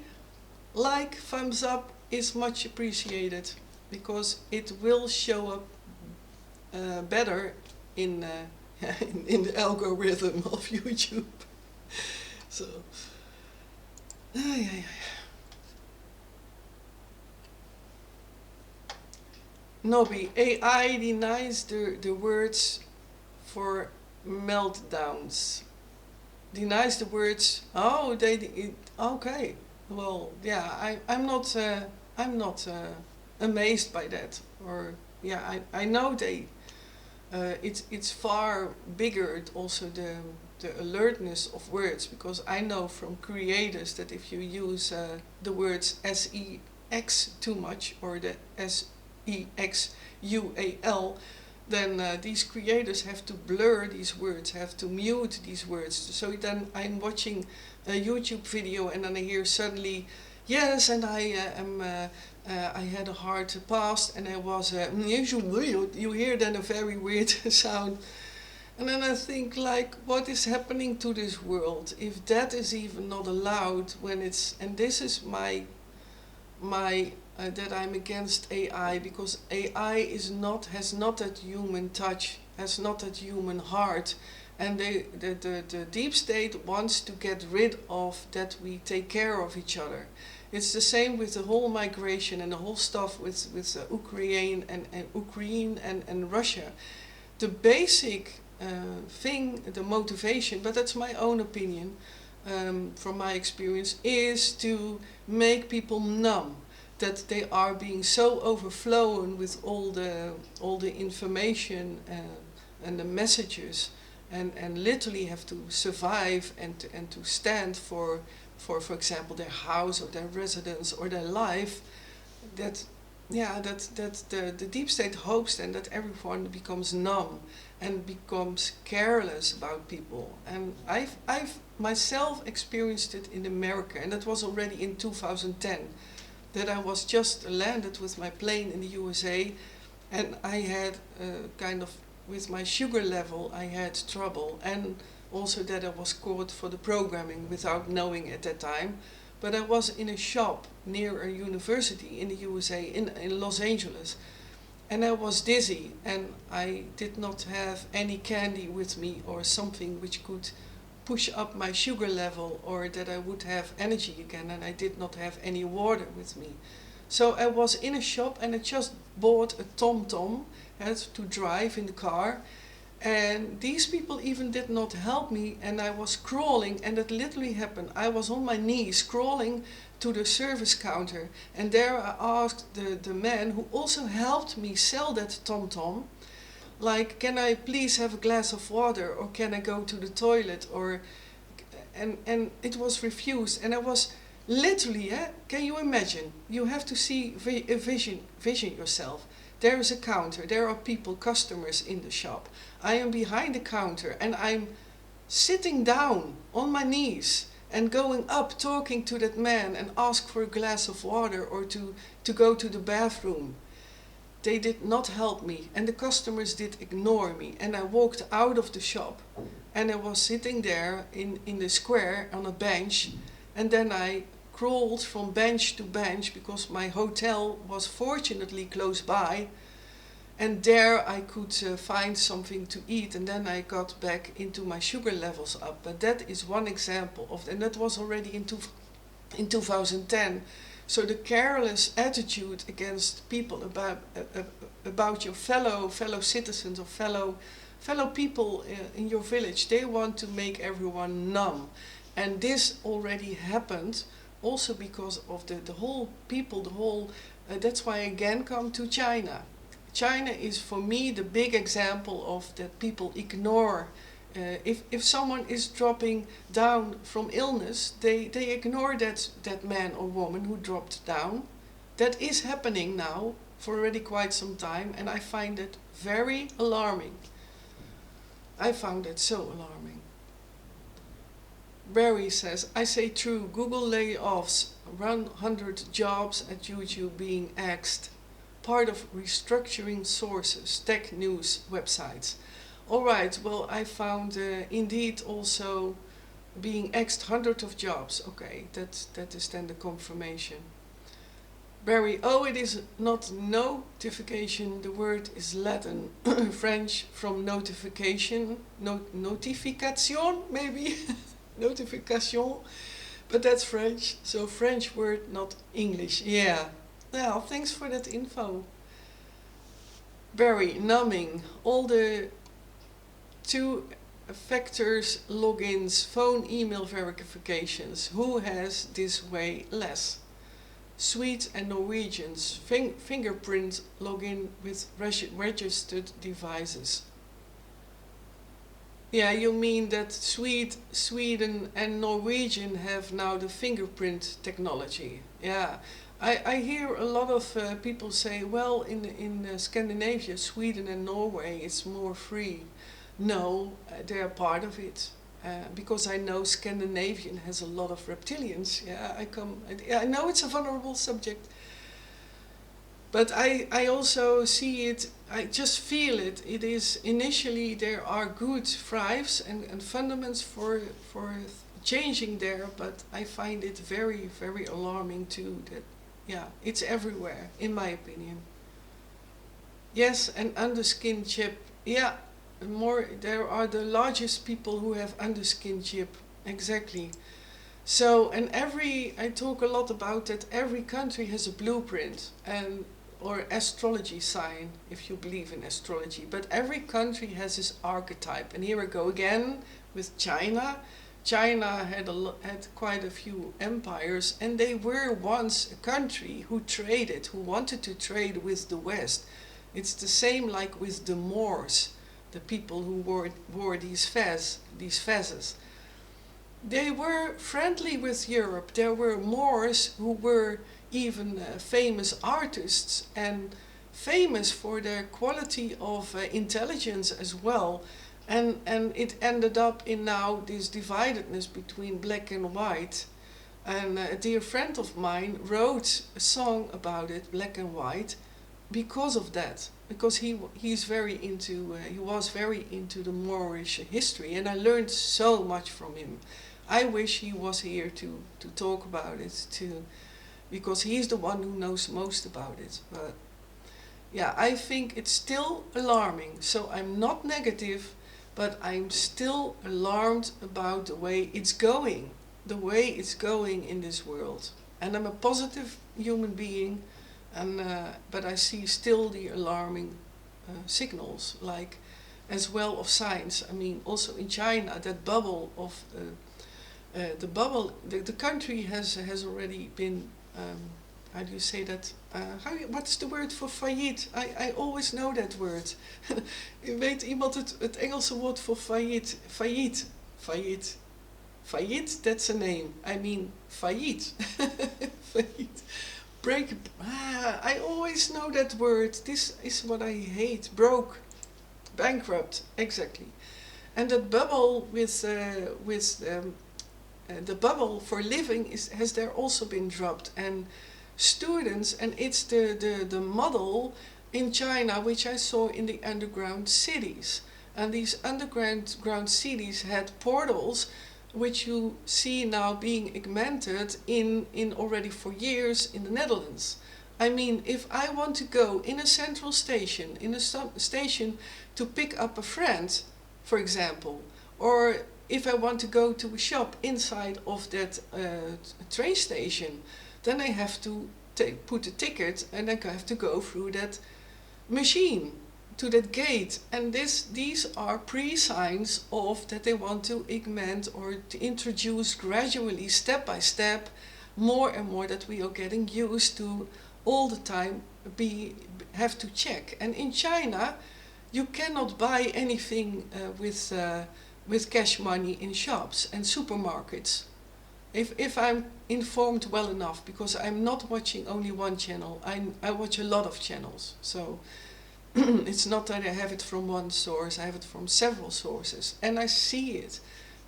like, thumbs up is much appreciated, because it will show up better in the algorithm of YouTube. So, Nobby, AI denies the words for meltdowns. Denies the words. Oh, okay. Well, yeah, I'm not amazed by that. Or yeah, I know it's far bigger also the alertness of words, because I know from creators that if you use the words sex too much, or the sexual, then these creators have to blur these words, have to mute these words. So then I'm watching a YouTube video, and then I hear suddenly, yes, and I had a hard past, and I was you hear then a very weird sound. And then I think, like, what is happening to this world if that is even not allowed, when it's, and this is my that I'm against AI, because AI has not that human touch, has not that human heart, and the deep state wants to get rid of that. We take care of each other, It's the same with the whole migration and the whole stuff with Ukraine and Russia. The basic thing, the motivation, but that's my own opinion, from my experience, is to make people numb, that they are being so overflown with all the information and the messages, and literally have to survive and to stand for example their house or their residence or their life, that the deep state hopes then that everyone becomes numb and becomes careless about people. And I've myself experienced it in Amerika, and that was already in 2010, that I was just landed with my plane in the USA, and I had kind of, with my sugar level, I had trouble, and also that I was caught for the programming without knowing at that time. But I was in a shop near a university in the USA, in Los Angeles, and I was dizzy, and I did not have any candy with me or something which could push up my sugar level or that I would have energy again, and I did not have any water with me. So I was in a shop and I just bought a TomTom, had to drive in the car, and these people even did not help me, and I was crawling, and it literally happened. I was on my knees crawling to the service counter, and there I asked the man who also helped me sell that TomTom, like, can I please have a glass of water, or can I go to the toilet, or and it was refused. And I was literally, can you imagine? You have to see vision yourself. There is a counter, there are people, customers in the shop. I am behind the counter and I'm sitting down on my knees and going up, talking to that man and ask for a glass of water or to go to the bathroom. They did not help me, and the customers did ignore me, and I walked out of the shop and I was sitting there in the square on a bench, and then I crawled from bench to bench because my hotel was fortunately close by, and there I could find something to eat, and then I got back into my sugar levels up. But that is one example of, and that was already in 2010. So the careless attitude against people about your fellow citizens or fellow people in your village, they want to make everyone numb. And this already happened also because of the whole people, that's why I again come to China. China is for me the big example of that people ignore. If someone is dropping down from illness, they ignore that man or woman who dropped down. That is happening now for already quite some time, and I find it very alarming. I found it so alarming. Barry says, I say true, Google layoffs, 100 jobs at YouTube being axed, part of restructuring sources, tech news websites. Alright, well, I found indeed also being axed hundreds of jobs. Okay, that is then the confirmation. Barry, oh, it is not notification, the word is Latin, French from notification, notification maybe, notification, but that's French, so French word, not English, yeah. Well, thanks for that info. Barry, numbing, all the 2 factors, logins, phone, email verifications, who has this way less? Swedes and Norwegians, fingerprint login with registered devices. Yeah, you mean that Sweden and Norwegian have now the fingerprint technology. Yeah, I hear a lot of people say, well, in Scandinavia, Sweden and Norway, it's more free. No, they are part of it. Because I know Scandinavian has a lot of reptilians. Yeah, I know it's a vulnerable subject, but I also see it, I just feel it. It is initially there are good thrives and fundaments for changing there, but I find it very, very alarming too that, yeah, it's everywhere, in my opinion. Yes, and underskin chip, yeah. There are the largest people who have underskin chip, exactly. So, and I talk a lot about that every country has a blueprint and or astrology sign, if you believe in astrology. But every country has this archetype. And here I go again with China. China had quite a few empires, and they were once a country who traded, who wanted to trade with the West. It's the same like with the Moors, the people who wore these fezzes. They were friendly with Europe. There were Moors who were even famous artists and famous for their quality of intelligence as well. And it ended up in now this dividedness between black and white. And a dear friend of mine wrote a song about it, Black and White, because of that. Because he was very into the Moorish history, and I learned so much from him. I wish he was here to talk about it, because he's the one who knows most about it. But yeah, I think it's still alarming. So I'm not negative, but I'm still alarmed about the way it's going in this world. And I'm a positive human being, but I see still the alarming signals, like as well of signs. I mean, also in China, that bubble of the country has already been, how do you say that? What's the word for failliet? I always know that word. Weet iemand het Engelse woord voor failliet? Failliet. Failliet, that's a name. I mean, failliet. Failliet. I always know that word. This is what I hate. Broke. Bankrupt. Exactly. And that bubble with the bubble for living has there also been dropped, and students, and it's the model in China which I saw in the underground cities, and these underground cities had portals which you see now being augmented in already for years in the Nederlands. I mean, if I want to go in a central station, station to pick up a friend, for example, or if I want to go to a shop inside of that train station, then I have to put a ticket, and I have to go through that machine to that gate. And these are pre-signs of that they want to augment or to introduce gradually, step by step, more and more, that we are getting used to all the time have to check. And in China, you cannot buy anything with cash money in shops and supermarkets. If I'm informed well enough, because I'm not watching only one channel, I watch a lot of channels. So it's not that I have it from one source, I have it from several sources. And I see it.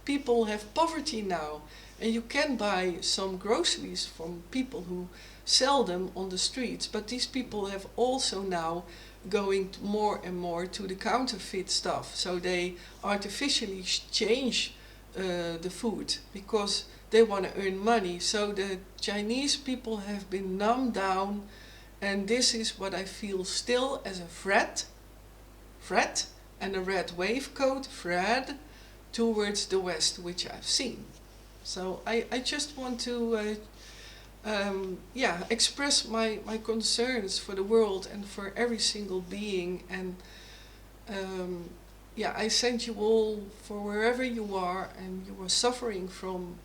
People have poverty now, and you can buy some groceries from people who sell them on the streets. But these people have also now going more and more to the counterfeit stuff. So they artificially change the food because they want to earn money. So the Chinese people have been numbed down, and this is what I feel still as a threat, and a red wave coat, thread, towards the West, which I've seen. So I just want to express my concerns for the world and for every single being. And I send you all for wherever you are and you are suffering from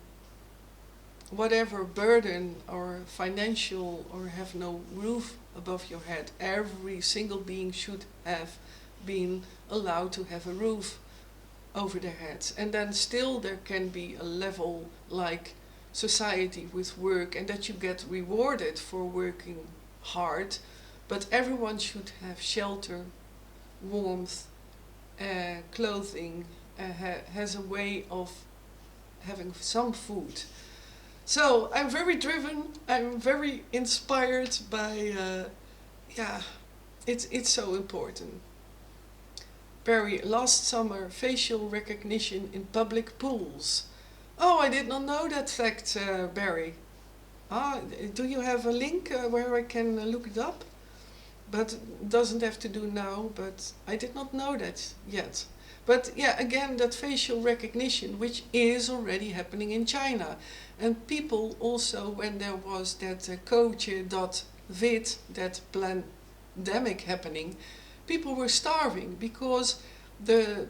whatever burden or financial, or have no roof above your head. Every single being should have been allowed to have a roof over their heads. And then still there can be a level like society with work, and that you get rewarded for working hard. But everyone should have shelter, warmth, clothing, has a way of having some food. So I'm very driven, I'm very inspired by, it's so important. Barry, last summer, facial recognition in public pools. Oh, I did not know that fact, Barry. Do you have a link where I can look it up? But it doesn't have to do now, but I did not know that yet. But yeah, again, that facial recognition, which is already happening in China. And people also, when there was that COVID, that pandemic happening, people were starving because the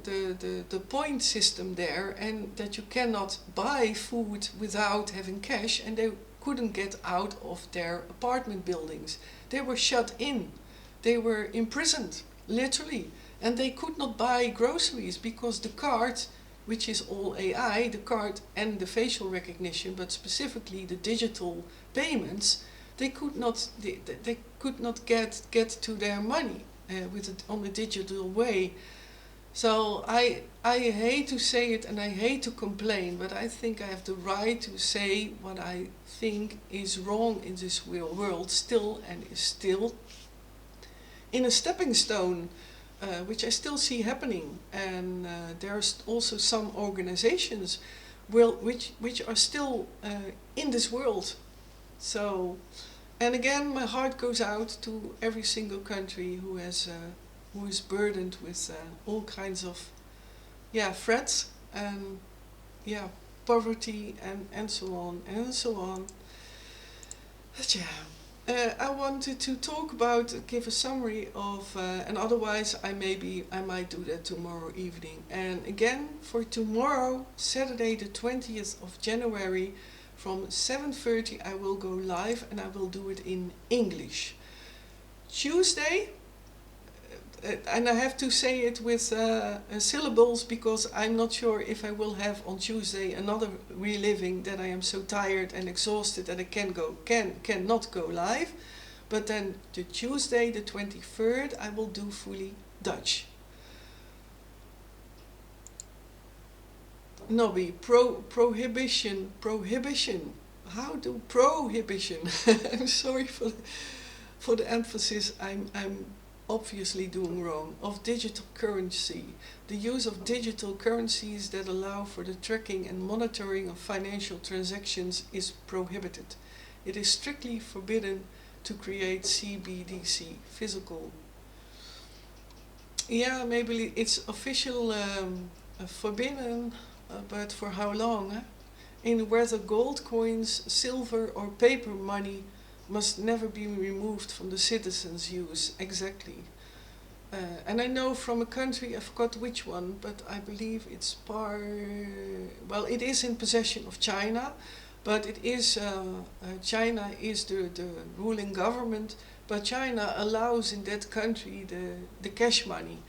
point system there, and that you cannot buy food without having cash, and they couldn't get out of their apartment buildings. They were shut in. They were imprisoned, literally. And they could not buy groceries because the card, which is all AI, the card and the facial recognition, but specifically the digital payments, they could not get to their money on a digital way. So I hate to say it and I hate to complain, but I think I have the right to say what I think is wrong in this world still, and is still in a stepping stone, which I still see happening. And there's also some organizations which are still in this world. So, and again, my heart goes out to every single country who is burdened with all kinds of threats and poverty and so on and so on. But I wanted to talk about, give a summary of, and otherwise I might do that tomorrow evening. And again, for tomorrow, Saturday the 20th of January, from 7:30 I will go live, and I will do it in English. Tuesday, and I have to say it with syllables, because I'm not sure if I will have on Tuesday another reliving that I am so tired and exhausted that I cannot go live. But then the Tuesday the 23rd I will do fully Dutch. Nobby, prohibition. How do prohibition? I'm sorry for the emphasis. I'm obviously doing wrong. Of digital currency. The use of digital currencies that allow for the tracking and monitoring of financial transactions is prohibited. It is strictly forbidden to create CBDC, physical. Yeah, maybe it's official forbidden, but for how long? Huh? In whether gold coins, silver or paper money must never be removed from the citizens' use. Exactly. And I know from a country, I forgot which one, but I believe it's it is in possession of China, but it is, China is the ruling government, but China allows in that country the cash money.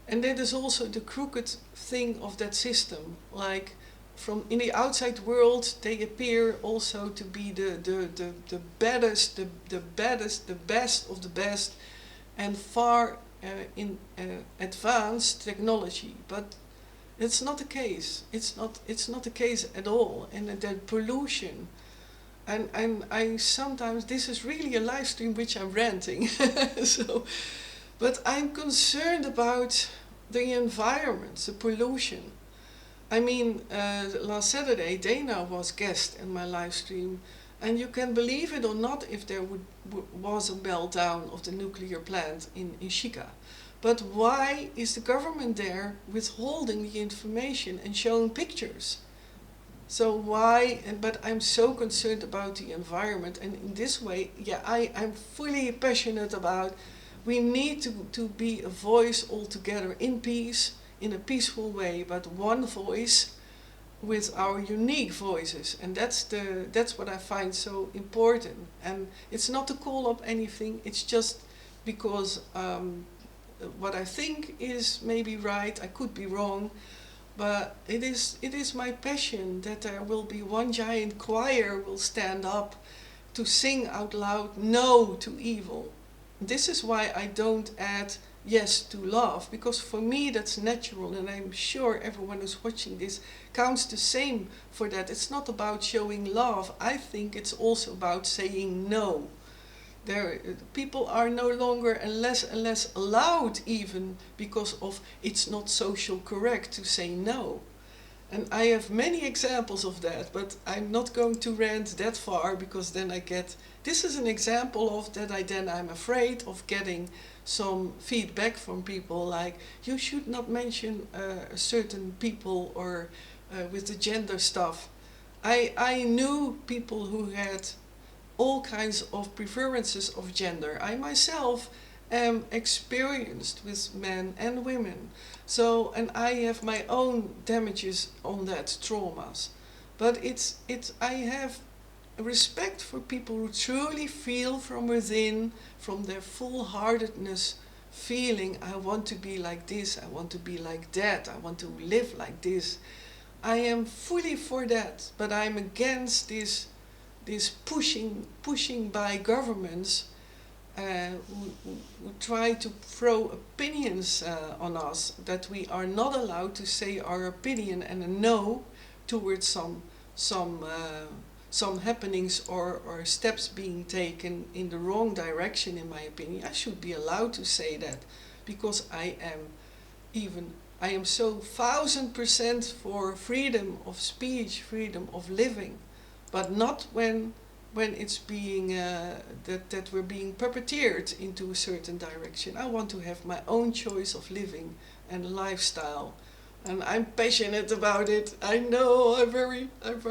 And that is also the crooked thing of that system. Like, from in the outside world, they appear also to be the baddest, the best of the best, and far in advanced technology. But it's not the case. It's not the case at all. And the pollution. And I sometimes, this is really a live stream which I'm ranting. But I'm concerned about the environment, the pollution. I mean, last Saturday, Dana was guest in my live stream, and you can believe it or not if there was a meltdown of the nuclear plant in Ishika. But why is the government there withholding the information and showing pictures? So why, but I'm so concerned about the environment, and in this way, I'm fully passionate about, we need to be a voice all together in peace, in a peaceful way, but one voice with our unique voices. And that's what I find so important. And it's not to call up anything, it's just because what I think is maybe right, I could be wrong, but it is my passion that there will be one giant choir will stand up to sing out loud no to evil. This is why I don't add yes to love, because for me that's natural, and I'm sure everyone who's watching this counts the same for that. It's not about showing love. I think it's also about saying no. People are no longer and less allowed, even because of it's not social correct to say no. And I have many examples of that, but I'm not going to rant that far, because then I get, this is an example of that I'm afraid of getting some feedback from people like, you should not mention certain people or with the gender stuff. I knew people who had all kinds of preferences of gender. I myself am experienced with men and women. So, and I have my own damages on that, traumas. But I have respect for people who truly feel from within, from their full-heartedness, feeling, I want to be like this, I want to be like that, I want to live like this. I am fully for that, but I'm against this pushing by governments who try to throw opinions on us, that we are not allowed to say our opinion and a no towards some happenings or steps being taken in the wrong direction. In my opinion, I should be allowed to say that, because I am so 1000% for freedom of speech, freedom of living, but not when it's being that we're being puppeteered into a certain direction. I want to have my own choice of living and lifestyle, and I'm passionate about it. I know I'm very I'm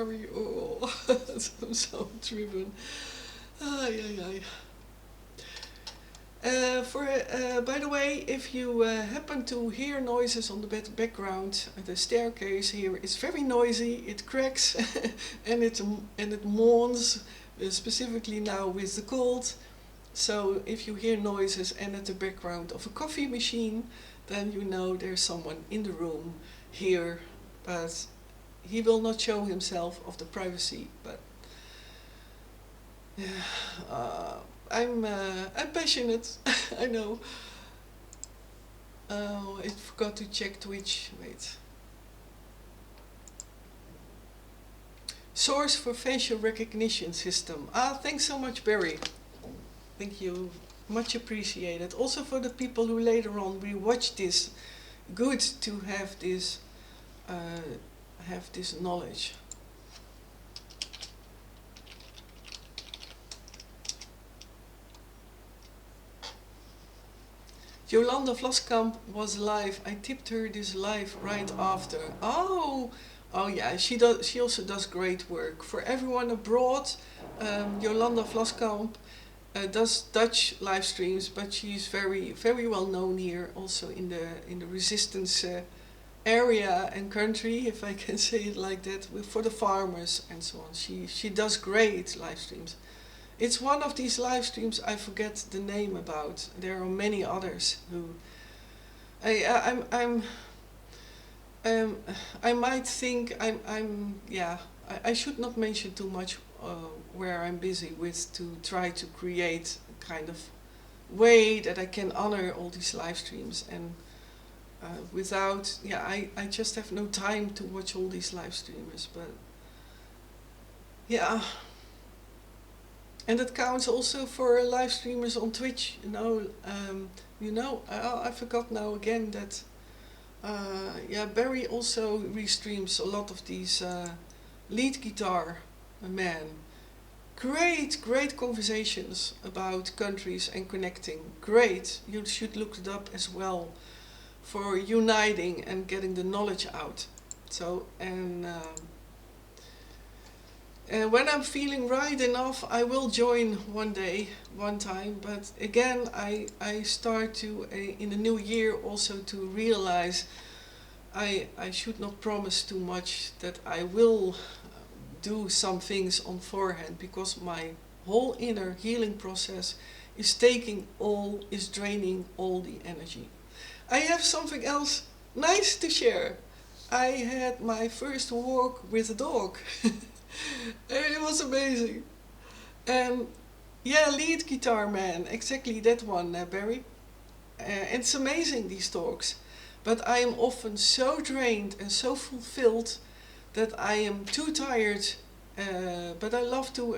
so driven. By the way, if you happen to hear noises on the background, the staircase here is very noisy. It cracks and it moans, specifically now with the cold. So if you hear noises and at the background of a coffee machine, then you know there's someone in the room here, but he will not show himself of the privacy. But I'm passionate. I know. Oh, I forgot to check Twitch. Wait. Source for facial recognition system. Thanks so much, Barry. Thank you. Much appreciated. Also for the people who later on will watch this. Good to have this knowledge. Jolanda Vlaskamp was live. I tipped her this live right after. Oh yeah, she also does great work for everyone abroad. Jolanda Vlaskamp does Dutch live streams, but she's very well known here, also in the resistance area and country, if I can say it like that, for the farmers and so on. She does great live streams. It's one of these live streams I forget the name about. There are many others who I might think I should not mention too much where I'm busy with, to try to create a kind of way that I can honor all these live streams, and without I just have no time to watch all these live streamers, but yeah. And that counts also for live streamers on Twitch. I forgot now again that Barry also restreams a lot of these lead guitar men. Great conversations about countries and connecting. Great, you should look it up as well, for uniting and getting the knowledge out. So, and when I'm feeling right enough, I will join one time. But again, I start to, in the new year, also to realize I should not promise too much, that I will do some things on forehand, because my whole inner healing process is draining all the energy. I have something else nice to share. I had my first walk with a dog. It was amazing. Lead guitar man, exactly that one, Barry. It's amazing, these talks. But I am often so drained and so fulfilled that I am too tired. But I love to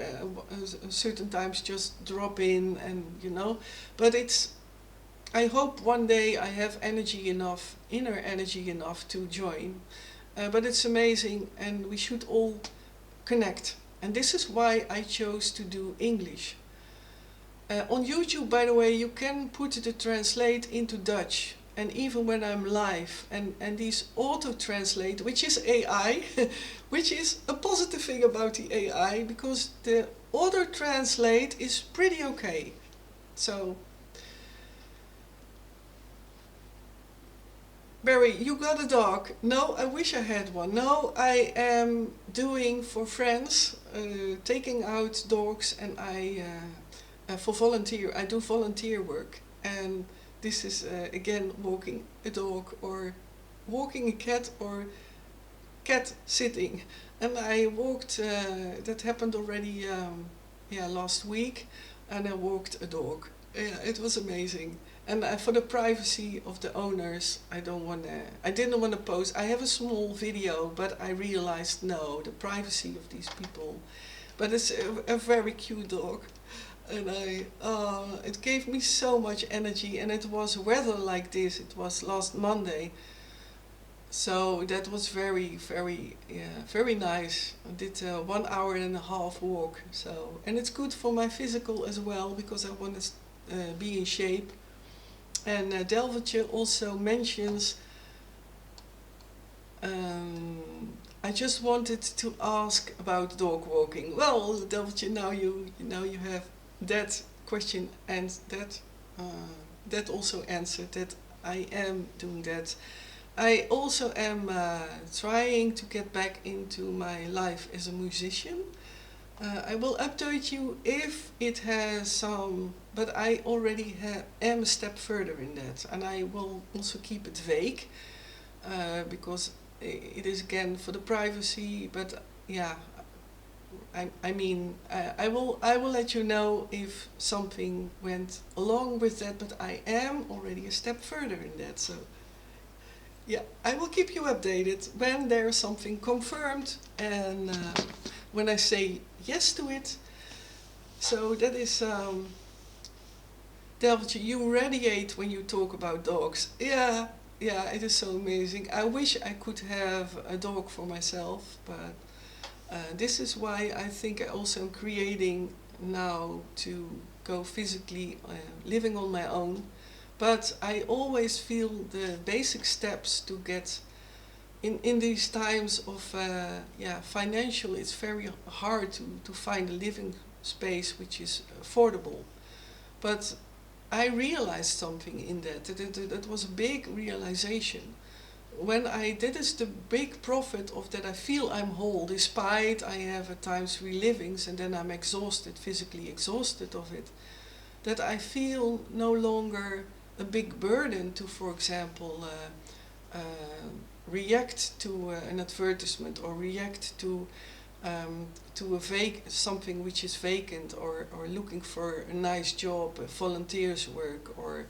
certain times just drop in, and But I hope one day I have inner energy enough to join. but it's amazing, and we should all connect. And this is why I chose to do English. On YouTube, by the way, you can put the translate into Dutch, and even when I'm live, and these auto-translate, which is AI, which is a positive thing about the AI, because the auto-translate is pretty okay. So, Barry, you got a dog? No, I wish I had one. No, I am doing for friends, taking out dogs, and for volunteer, I do volunteer work. And this is again walking a dog or walking a cat or cat sitting. And I walked, that happened already last week, and I walked a dog. It was amazing. And for the privacy of the owners, I didn't want to post. I have a small video, but I realized no, the privacy of these people. But it's a very cute dog. And it gave me so much energy, and it was weather like this. It was last Monday, so that was very, very, very nice. I did a 1 hour and a half walk. So, and it's good for my physical as well, because I want to be in shape. And Delvertje also mentions. I just wanted to ask about dog walking. Well, Delvertje, now you have that question, and that also answered that I am doing that. I also am trying to get back into my life as a musician. I will update you if it has some, but I already am a step further in that, and I will also keep it vague, because it is again for the privacy. But yeah, I will let you know if something went along with that, but I am already a step further in that. So yeah, I will keep you updated when there's something confirmed, and when I say yes to it. So that is, Delvertje, you radiate when you talk about dogs. Yeah, it is so amazing. I wish I could have a dog for myself, but this is why I think I also am creating now to go physically living on my own. But I always feel the basic steps to get in these times of financial, it's very hard to find a living space which is affordable. But I realized something in that. That was a big realization. When I did is the big profit of that I feel I'm whole, despite I have at times 3 livings and then I'm exhausted, physically exhausted of it. That I feel no longer a big burden to, for example, react to an advertisement, or react to something which is vacant, or looking for a nice job, volunteers work, or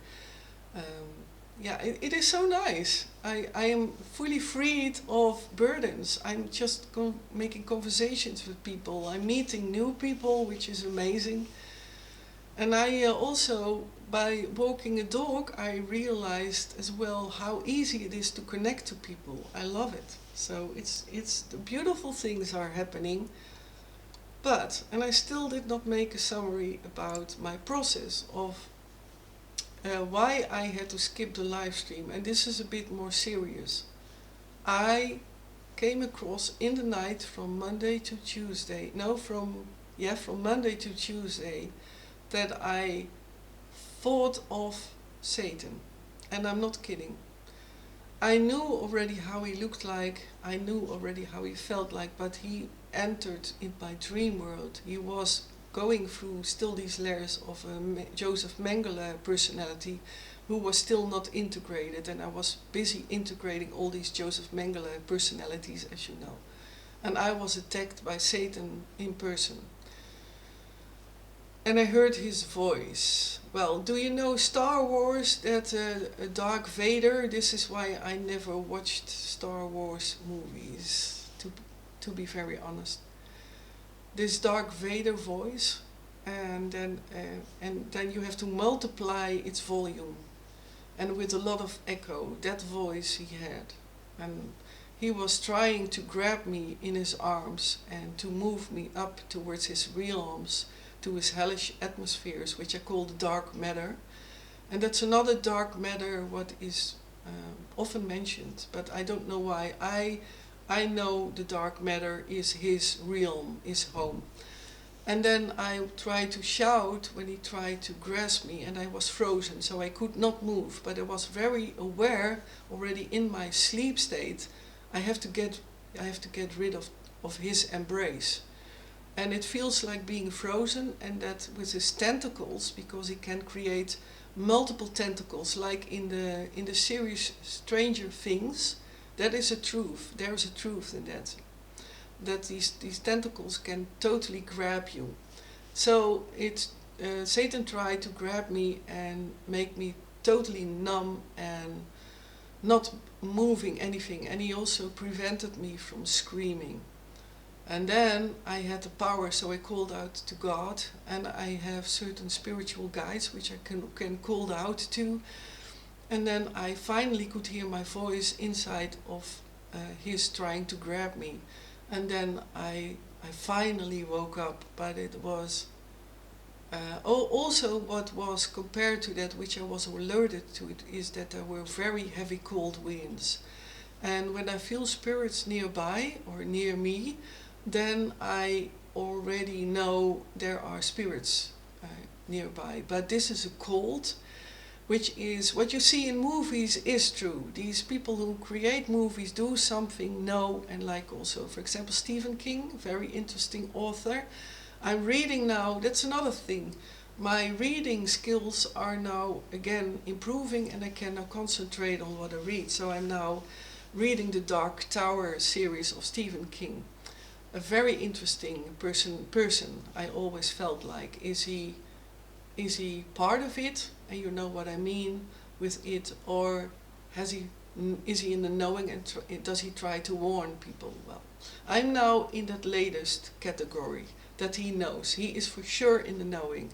it is so nice. I am fully freed of burdens. I'm just making conversations with people. I'm meeting new people, which is amazing. And I also, by walking a dog, I realized as well how easy it is to connect to people. I love it. So it's the beautiful things are happening. But, and I still did not make a summary about my process of why I had to skip the live stream. And this is a bit more serious. I came across in the night from Monday to Tuesday, from Monday to Tuesday, that I thought of Satan. And I'm not kidding. I knew already how he looked like, I knew already how he felt like, but he entered in my dream world. He was going through still these layers of a Joseph Mengele personality, who was still not integrated, and I was busy integrating all these Joseph Mengele personalities, as you know. And I was attacked by Satan in person. And I heard his voice. Well, do you know Star Wars, that Darth Vader? This is why I never watched Star Wars movies, to be very honest. This Darth Vader voice, and then you have to multiply its volume, and with a lot of echo. That voice he had, and he was trying to grab me in his arms and to move me up towards his realms, to his hellish atmospheres, which I call the dark matter. And that's another dark matter what is often mentioned, but I don't know why. I know the dark matter is his realm, his home. And then I tried to shout when he tried to grasp me, and I was frozen, so I could not move. But I was very aware already in my sleep state. I have to get rid of his embrace. And it feels like being frozen, and that with his tentacles, because he can create multiple tentacles, like in the series Stranger Things. That is a truth. There is a truth in that. That these tentacles can totally grab you. So Satan tried to grab me and make me totally numb and not moving anything. And he also prevented me from screaming. And then I had the power, so I called out to God, and I have certain spiritual guides which I can call out to. And then I finally could hear my voice inside of his trying to grab me. And then I finally woke up, but it was also what was compared to that, which I was alerted to, it is that there were very heavy cold winds. And when I feel spirits nearby or near me, then I already know there are spirits nearby. But this is a cold, which is what you see in movies is true. These people who create movies do something know and like also. For example, Stephen King, very interesting author. I'm reading now, that's another thing. My reading skills are now again improving, and I can now concentrate on what I read. So I'm now reading the Dark Tower series of Stephen King. A very interesting person I always felt like. Is he part of it, and you know what I mean with it, or is he in the knowing, and does he try to warn people? Well, I'm now in that latest category, that he knows. He is for sure in the knowing.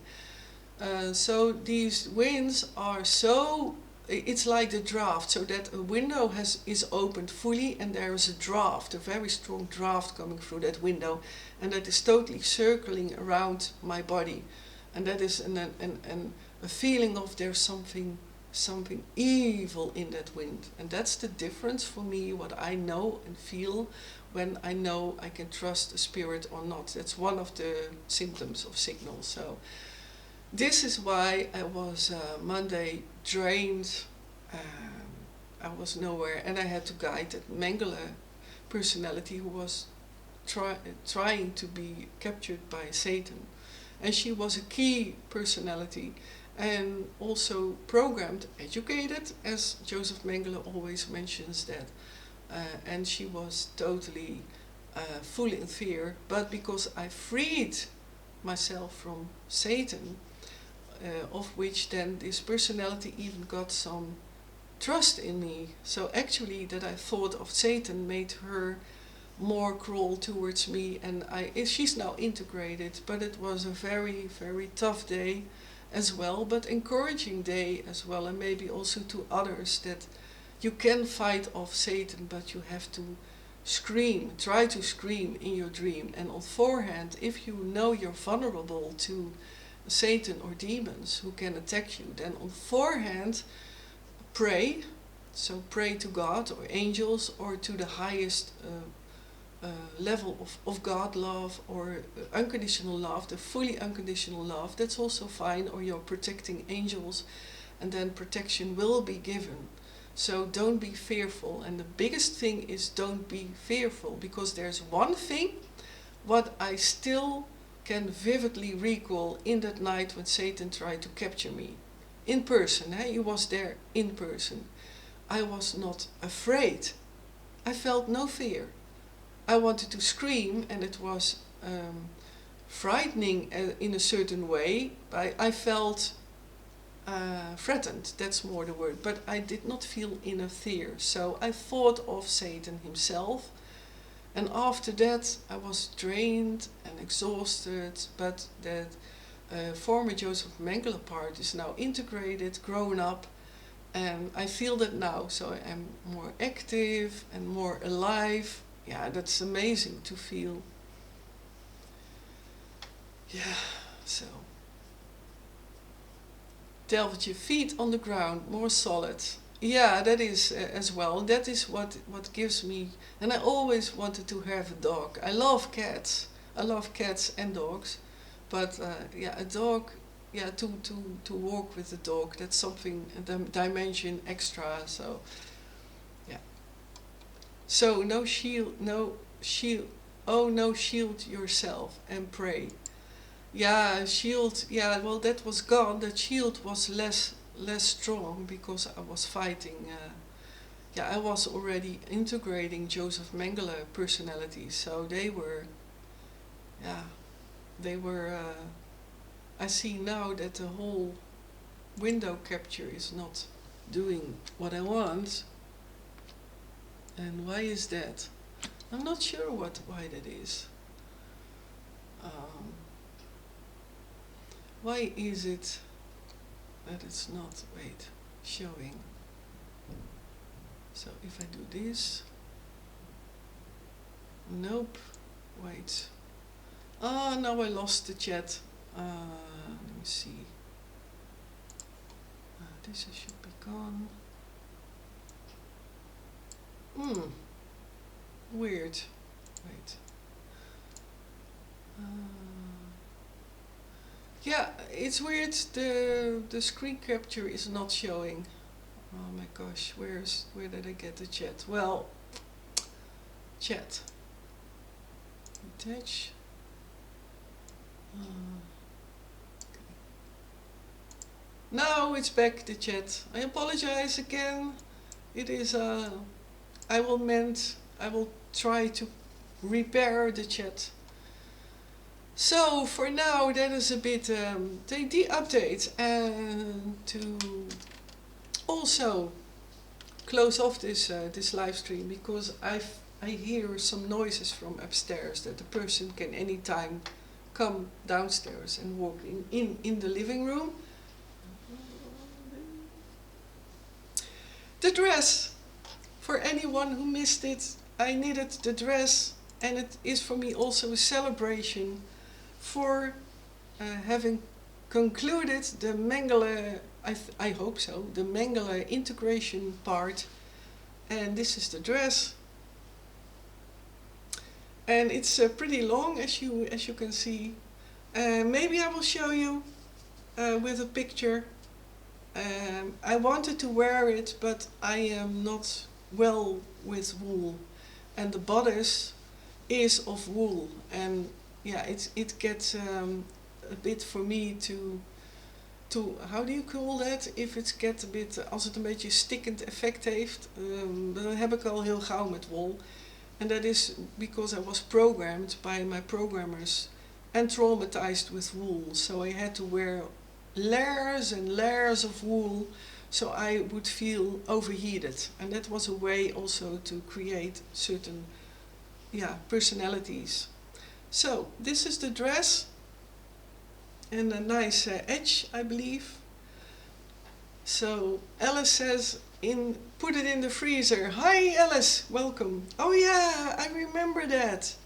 So these winds are so, it's like the draft, so that a window is opened fully, and there is a draft, a very strong draft coming through that window, and that is totally circling around my body. And that is a feeling of there's something evil in that wind. And that's the difference for me, what I know and feel when I know I can trust a spirit or not. That's one of the symptoms of signals. So this is why I was Monday drained. I was nowhere, and I had to guide that Mengele personality who was trying to be captured by Satan. And she was a key personality, and also programmed, educated, as Joseph Mengele always mentions that. And she was totally full in fear. But because I freed myself from Satan, of which then this personality even got some trust in me. So actually that I thought of Satan made her more crawl towards me, and she's now integrated. But it was a very, very tough day as well, but encouraging day as well, and maybe also to others, that you can fight off Satan, but you have to scream, try to scream in your dream. And on forehand, if you know you're vulnerable to Satan or demons who can attack you, then on forehand pray. So pray to God or angels, or to the highest level of God love, or unconditional love, the fully unconditional love. That's also fine, or your protecting angels, and then protection will be given. So don't be fearful. And the biggest thing is don't be fearful, because there's one thing what I still can vividly recall in that night when Satan tried to capture me in person. He was there in person. I was not afraid. I felt no fear. I wanted to scream, and it was frightening in a certain way. I felt threatened, that's more the word, but I did not feel inner fear. So I thought of Satan himself, and after that I was drained and exhausted, but that former Joseph Mengele part is now integrated, grown up, And I feel that now, so I'm more active and more alive. Yeah, that's amazing to feel. Yeah, so. Delve your feet on the ground, more solid. Yeah, that is as well. That is what gives me. And I always wanted to have a dog. I love cats. I love cats and dogs. But yeah, a dog. Yeah, to walk with a dog. That's something, a dimension extra. So yeah. So no shield, no shield. Oh no, shield yourself and pray. Yeah, shield. Yeah, well, that was gone. That shield was less strong because I was fighting. Yeah, I was already integrating Joseph Mengele personalities, so they were. Yeah, they were. I see now that the whole window capture is not doing what I want. And why is that? I'm not sure why that is. Why is it that it's not, showing? So if I do this, nope, wait. Ah, now I lost the chat. Let me see. This should be gone. Weird. Wait. Yeah, it's weird. The screen capture is not showing. Oh my gosh, where did I get the chat? Well, chat. Attach. Okay. Now it's back, the chat. I apologize again. It is I will try to repair the chat. So for now, that is a bit the update, and to also close off this live stream, because I hear some noises from upstairs that the person can anytime come downstairs and walk in the living room. The dress, for anyone who missed it, I needed the dress, and it is for me also a celebration for having concluded the Mengele, I hope so, the Mengele integration part. And this is the dress, and it's pretty long, as you can see. Maybe I will show you with a picture. I wanted to wear it, but I am not well with wool, and the bodice is of wool, and yeah, it gets a bit for me to how do you call that? If it gets a bit, als het een beetje stikkend effect heeft, dan heb ik al heel gauw met wol. And that is because I was programmed by my programmers and traumatized with wool. So I had to wear layers and layers of wool, so I would feel overheated. And that was a way also to create certain personalities. So this is the dress, and a nice edge, I believe. So Alice says, put it in the freezer. Hi Alice, welcome. Oh yeah, I remember that.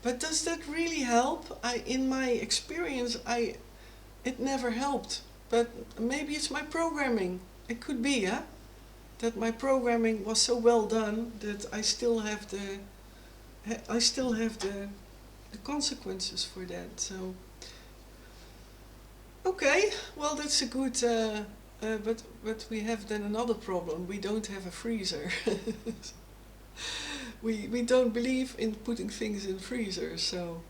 But does that really help? In my experience, it never helped. But maybe it's my programming. It could be, yeah, that my programming was so well done that I still have the consequences for that. So okay, well, that's a good. But we have then another problem. We don't have a freezer. we don't believe in putting things in freezers. So,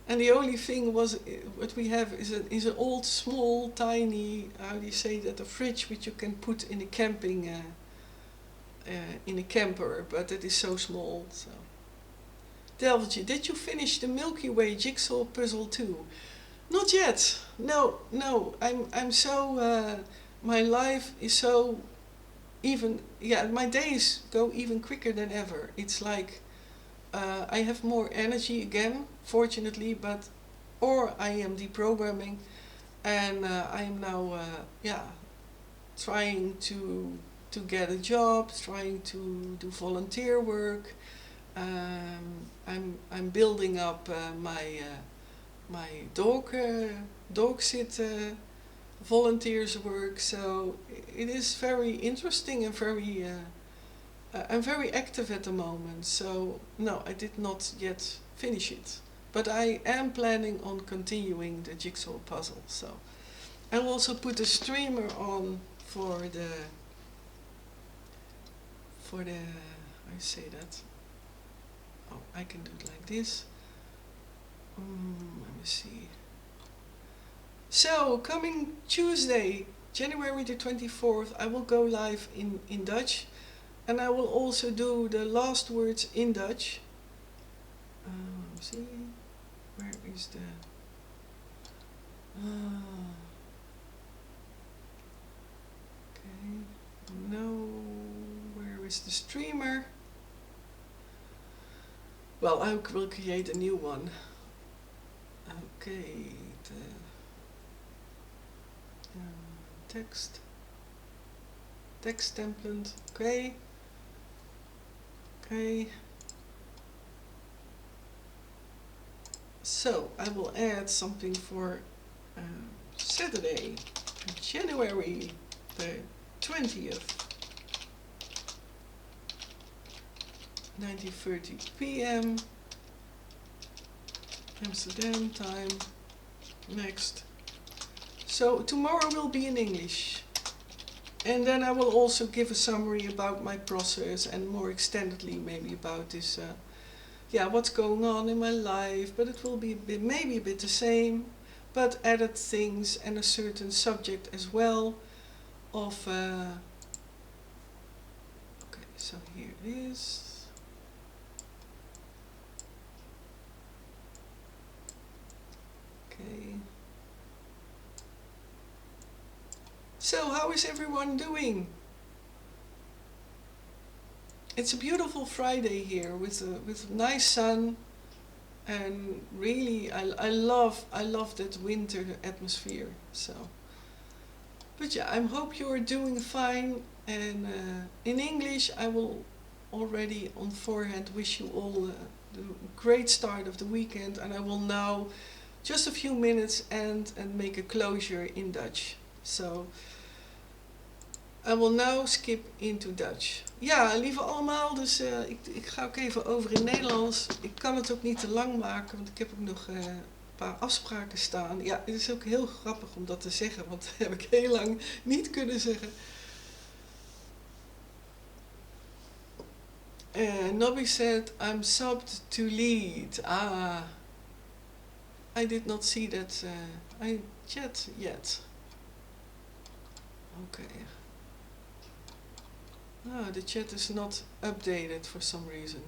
and the only thing was what we have is an old, small, tiny, how do you say that, a fridge which you can put in a camping in a camper, but it is so small. So, Delvetje, did you finish the Milky Way jigsaw puzzle too? Not yet. No. I'm so. My life is so even. Yeah, my days go even quicker than ever. It's like I have more energy again, fortunately, or I am deprogramming, and I am now. trying to get a job, trying to do volunteer work. I'm building up my dog sit volunteers work. So it is very interesting and very. I'm very active at the moment. So no, I did not yet finish it, but I am planning on continuing the jigsaw puzzle. So I'll also put a streamer on for the. I say that. Oh, I can do it like this. Let me see. So, coming Tuesday, January the 24th, I will go live in Dutch. And I will also do the last words in Dutch. Let me see. Where is the... okay. No. Where is the streamer? Well, I will create a new one. Okay, the text template. Okay. So I will add something for Saturday, January the 20th. 19:30 p.m. Amsterdam time. Next. So tomorrow will be in English. And then I will also give a summary about my process and more extendedly maybe about this, what's going on in my life. But it will be maybe a bit the same, but added things and a certain subject as well of, okay, so here it is. Okay. So, how is everyone doing? It's a beautiful Friday here with nice sun, and really I love that winter atmosphere. So, but yeah, I hope you are doing fine. And in English, I will already on forehand wish you all the great start of the weekend, and I will now just a few minutes and make a closure in Dutch. So I will now skip into Dutch. Ja, lieve allemaal, dus ik ga ook even over in Nederlands. Ik kan het ook niet te lang maken, want ik heb ook nog een paar afspraken staan. Ja, het is ook heel grappig om dat te zeggen, want dat heb ik heel lang niet kunnen zeggen. Nobby said, I'm subbed to lead. I did not see that I chat yet. Okay. The chat is not updated for some reason.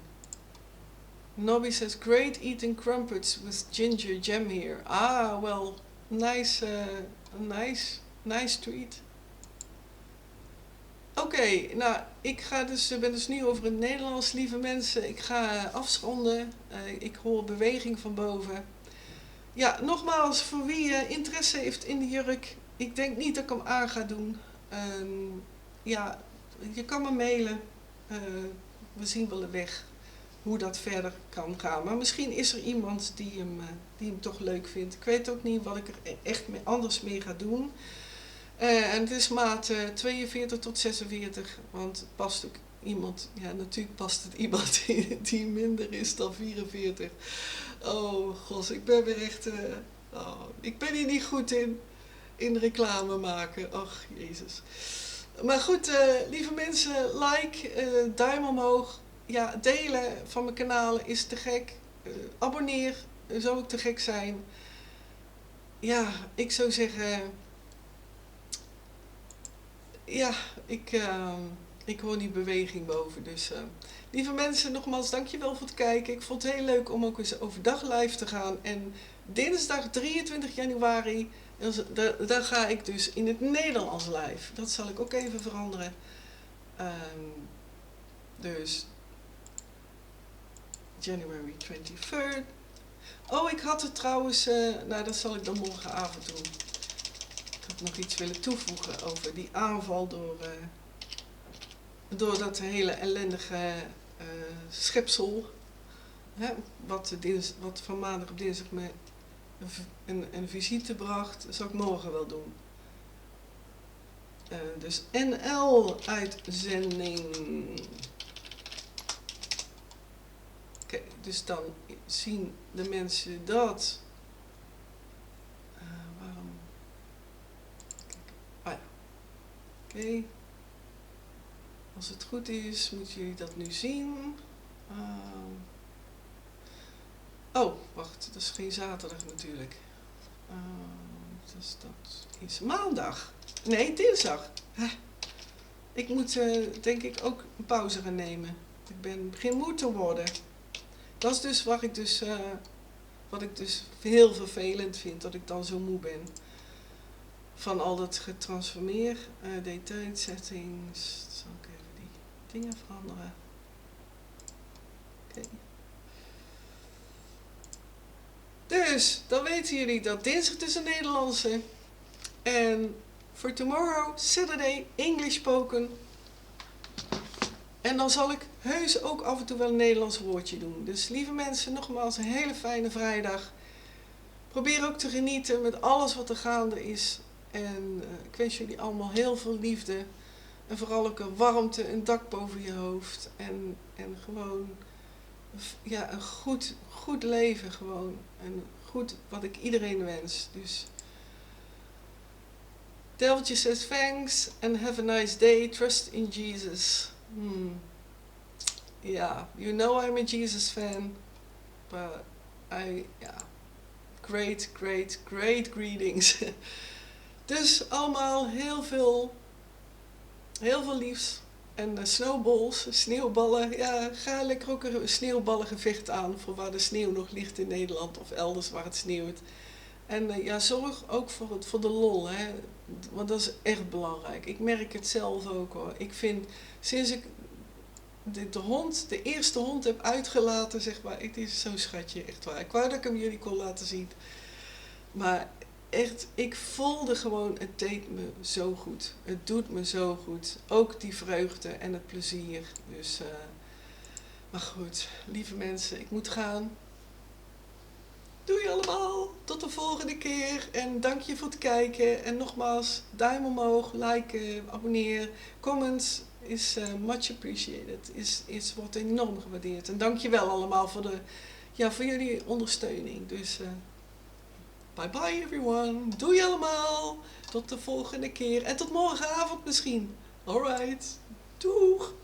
Nobby says, great eating crumpets with ginger jam here. Well, nice, nice treat. Oké, nou, ik ben dus nu over het Nederlands, lieve mensen. Ik ga afronden. Ik hoor beweging van boven. Ja, nogmaals, voor wie interesse heeft in de jurk, ik denk niet dat ik hem aan ga doen. Ja, je kan me mailen. We zien wel een weg hoe dat verder kan gaan. Maar misschien is er iemand die hem toch leuk vindt. Ik weet ook niet wat ik er echt anders mee ga doen. En het is maat 42 tot 46, want het past ook iemand, ja natuurlijk past het iemand die minder is dan 44. Oh god, ik ben weer echt, ik ben hier niet goed in reclame maken, ach jezus. Maar goed, lieve mensen, like, duim omhoog, ja delen van mijn kanalen is te gek, abonneer, zou ook te gek zijn. Ja, ik zou zeggen... Ja, ik hoor die beweging boven. Dus lieve mensen, nogmaals dankjewel voor het kijken. Ik vond het heel leuk om ook eens overdag live te gaan. En dinsdag 23 januari, dan ga ik dus in het Nederlands live. Dat zal ik ook even veranderen. Dus January 23rd. Oh, ik had het trouwens, nou dat zal ik dan morgenavond doen. had nog iets willen toevoegen over die aanval door dat hele ellendige schepsel. Hè, wat van maandag op dinsdag me een visite bracht, zal ik morgen wel doen. Dus NL-uitzending. Oké, dus dan zien de mensen dat. Waarom? Ah ja. Oké. Als het goed is, moeten jullie dat nu zien. Oh, wacht, dat is geen zaterdag natuurlijk. Dus dat is maandag. Nee, dinsdag. Ik moet denk ik ook een pauze gaan nemen. Ik begin moe te worden. Dat is dus wat ik dus heel vervelend vind, dat ik dan zo moe ben. Van al dat getransformeer, daytime settings. Zal ik even die dingen veranderen. Oké. Dus, dan weten jullie dat dinsdag dus een Nederlandse. En for tomorrow, Saturday, englishspoken. En dan zal ik heus ook af en toe wel een Nederlands woordje doen. Dus lieve mensen, nogmaals een hele fijne vrijdag. Probeer ook te genieten met alles wat er gaande is. En ik wens jullie allemaal heel veel liefde. En vooral ook een warmte, een dak boven je hoofd. En gewoon ja, een goed leven gewoon. En goed wat ik iedereen wens. Dus Delveltje says thanks and have a nice day. Trust in Jesus. Yeah, you know I'm a Jesus fan. But great greetings. Dus allemaal heel veel liefs. En snowballs, sneeuwballen. Ja, ga lekker ook een sneeuwballengevecht aan voor waar de sneeuw nog ligt in Nederland of elders waar het sneeuwt. En ja, zorg ook voor de lol, hè. Want dat is echt belangrijk. Ik merk het zelf ook hoor. Ik vind, sinds ik de eerste hond heb uitgelaten, zeg maar, het is zo'n schatje, echt waar. Ik wou dat ik hem jullie kon laten zien. Maar echt, ik voelde gewoon, het deed me zo goed. Het doet me zo goed. Ook die vreugde en het plezier. Dus, maar goed, lieve mensen, ik moet gaan. Doei allemaal, tot de volgende keer en dank je voor het kijken. En nogmaals, duim omhoog, liken, abonneer, comments is much appreciated, wordt enorm gewaardeerd. En dank je wel allemaal voor jullie ondersteuning. Dus bye bye everyone, doei allemaal, tot de volgende keer en tot morgenavond misschien. Alright, doeg!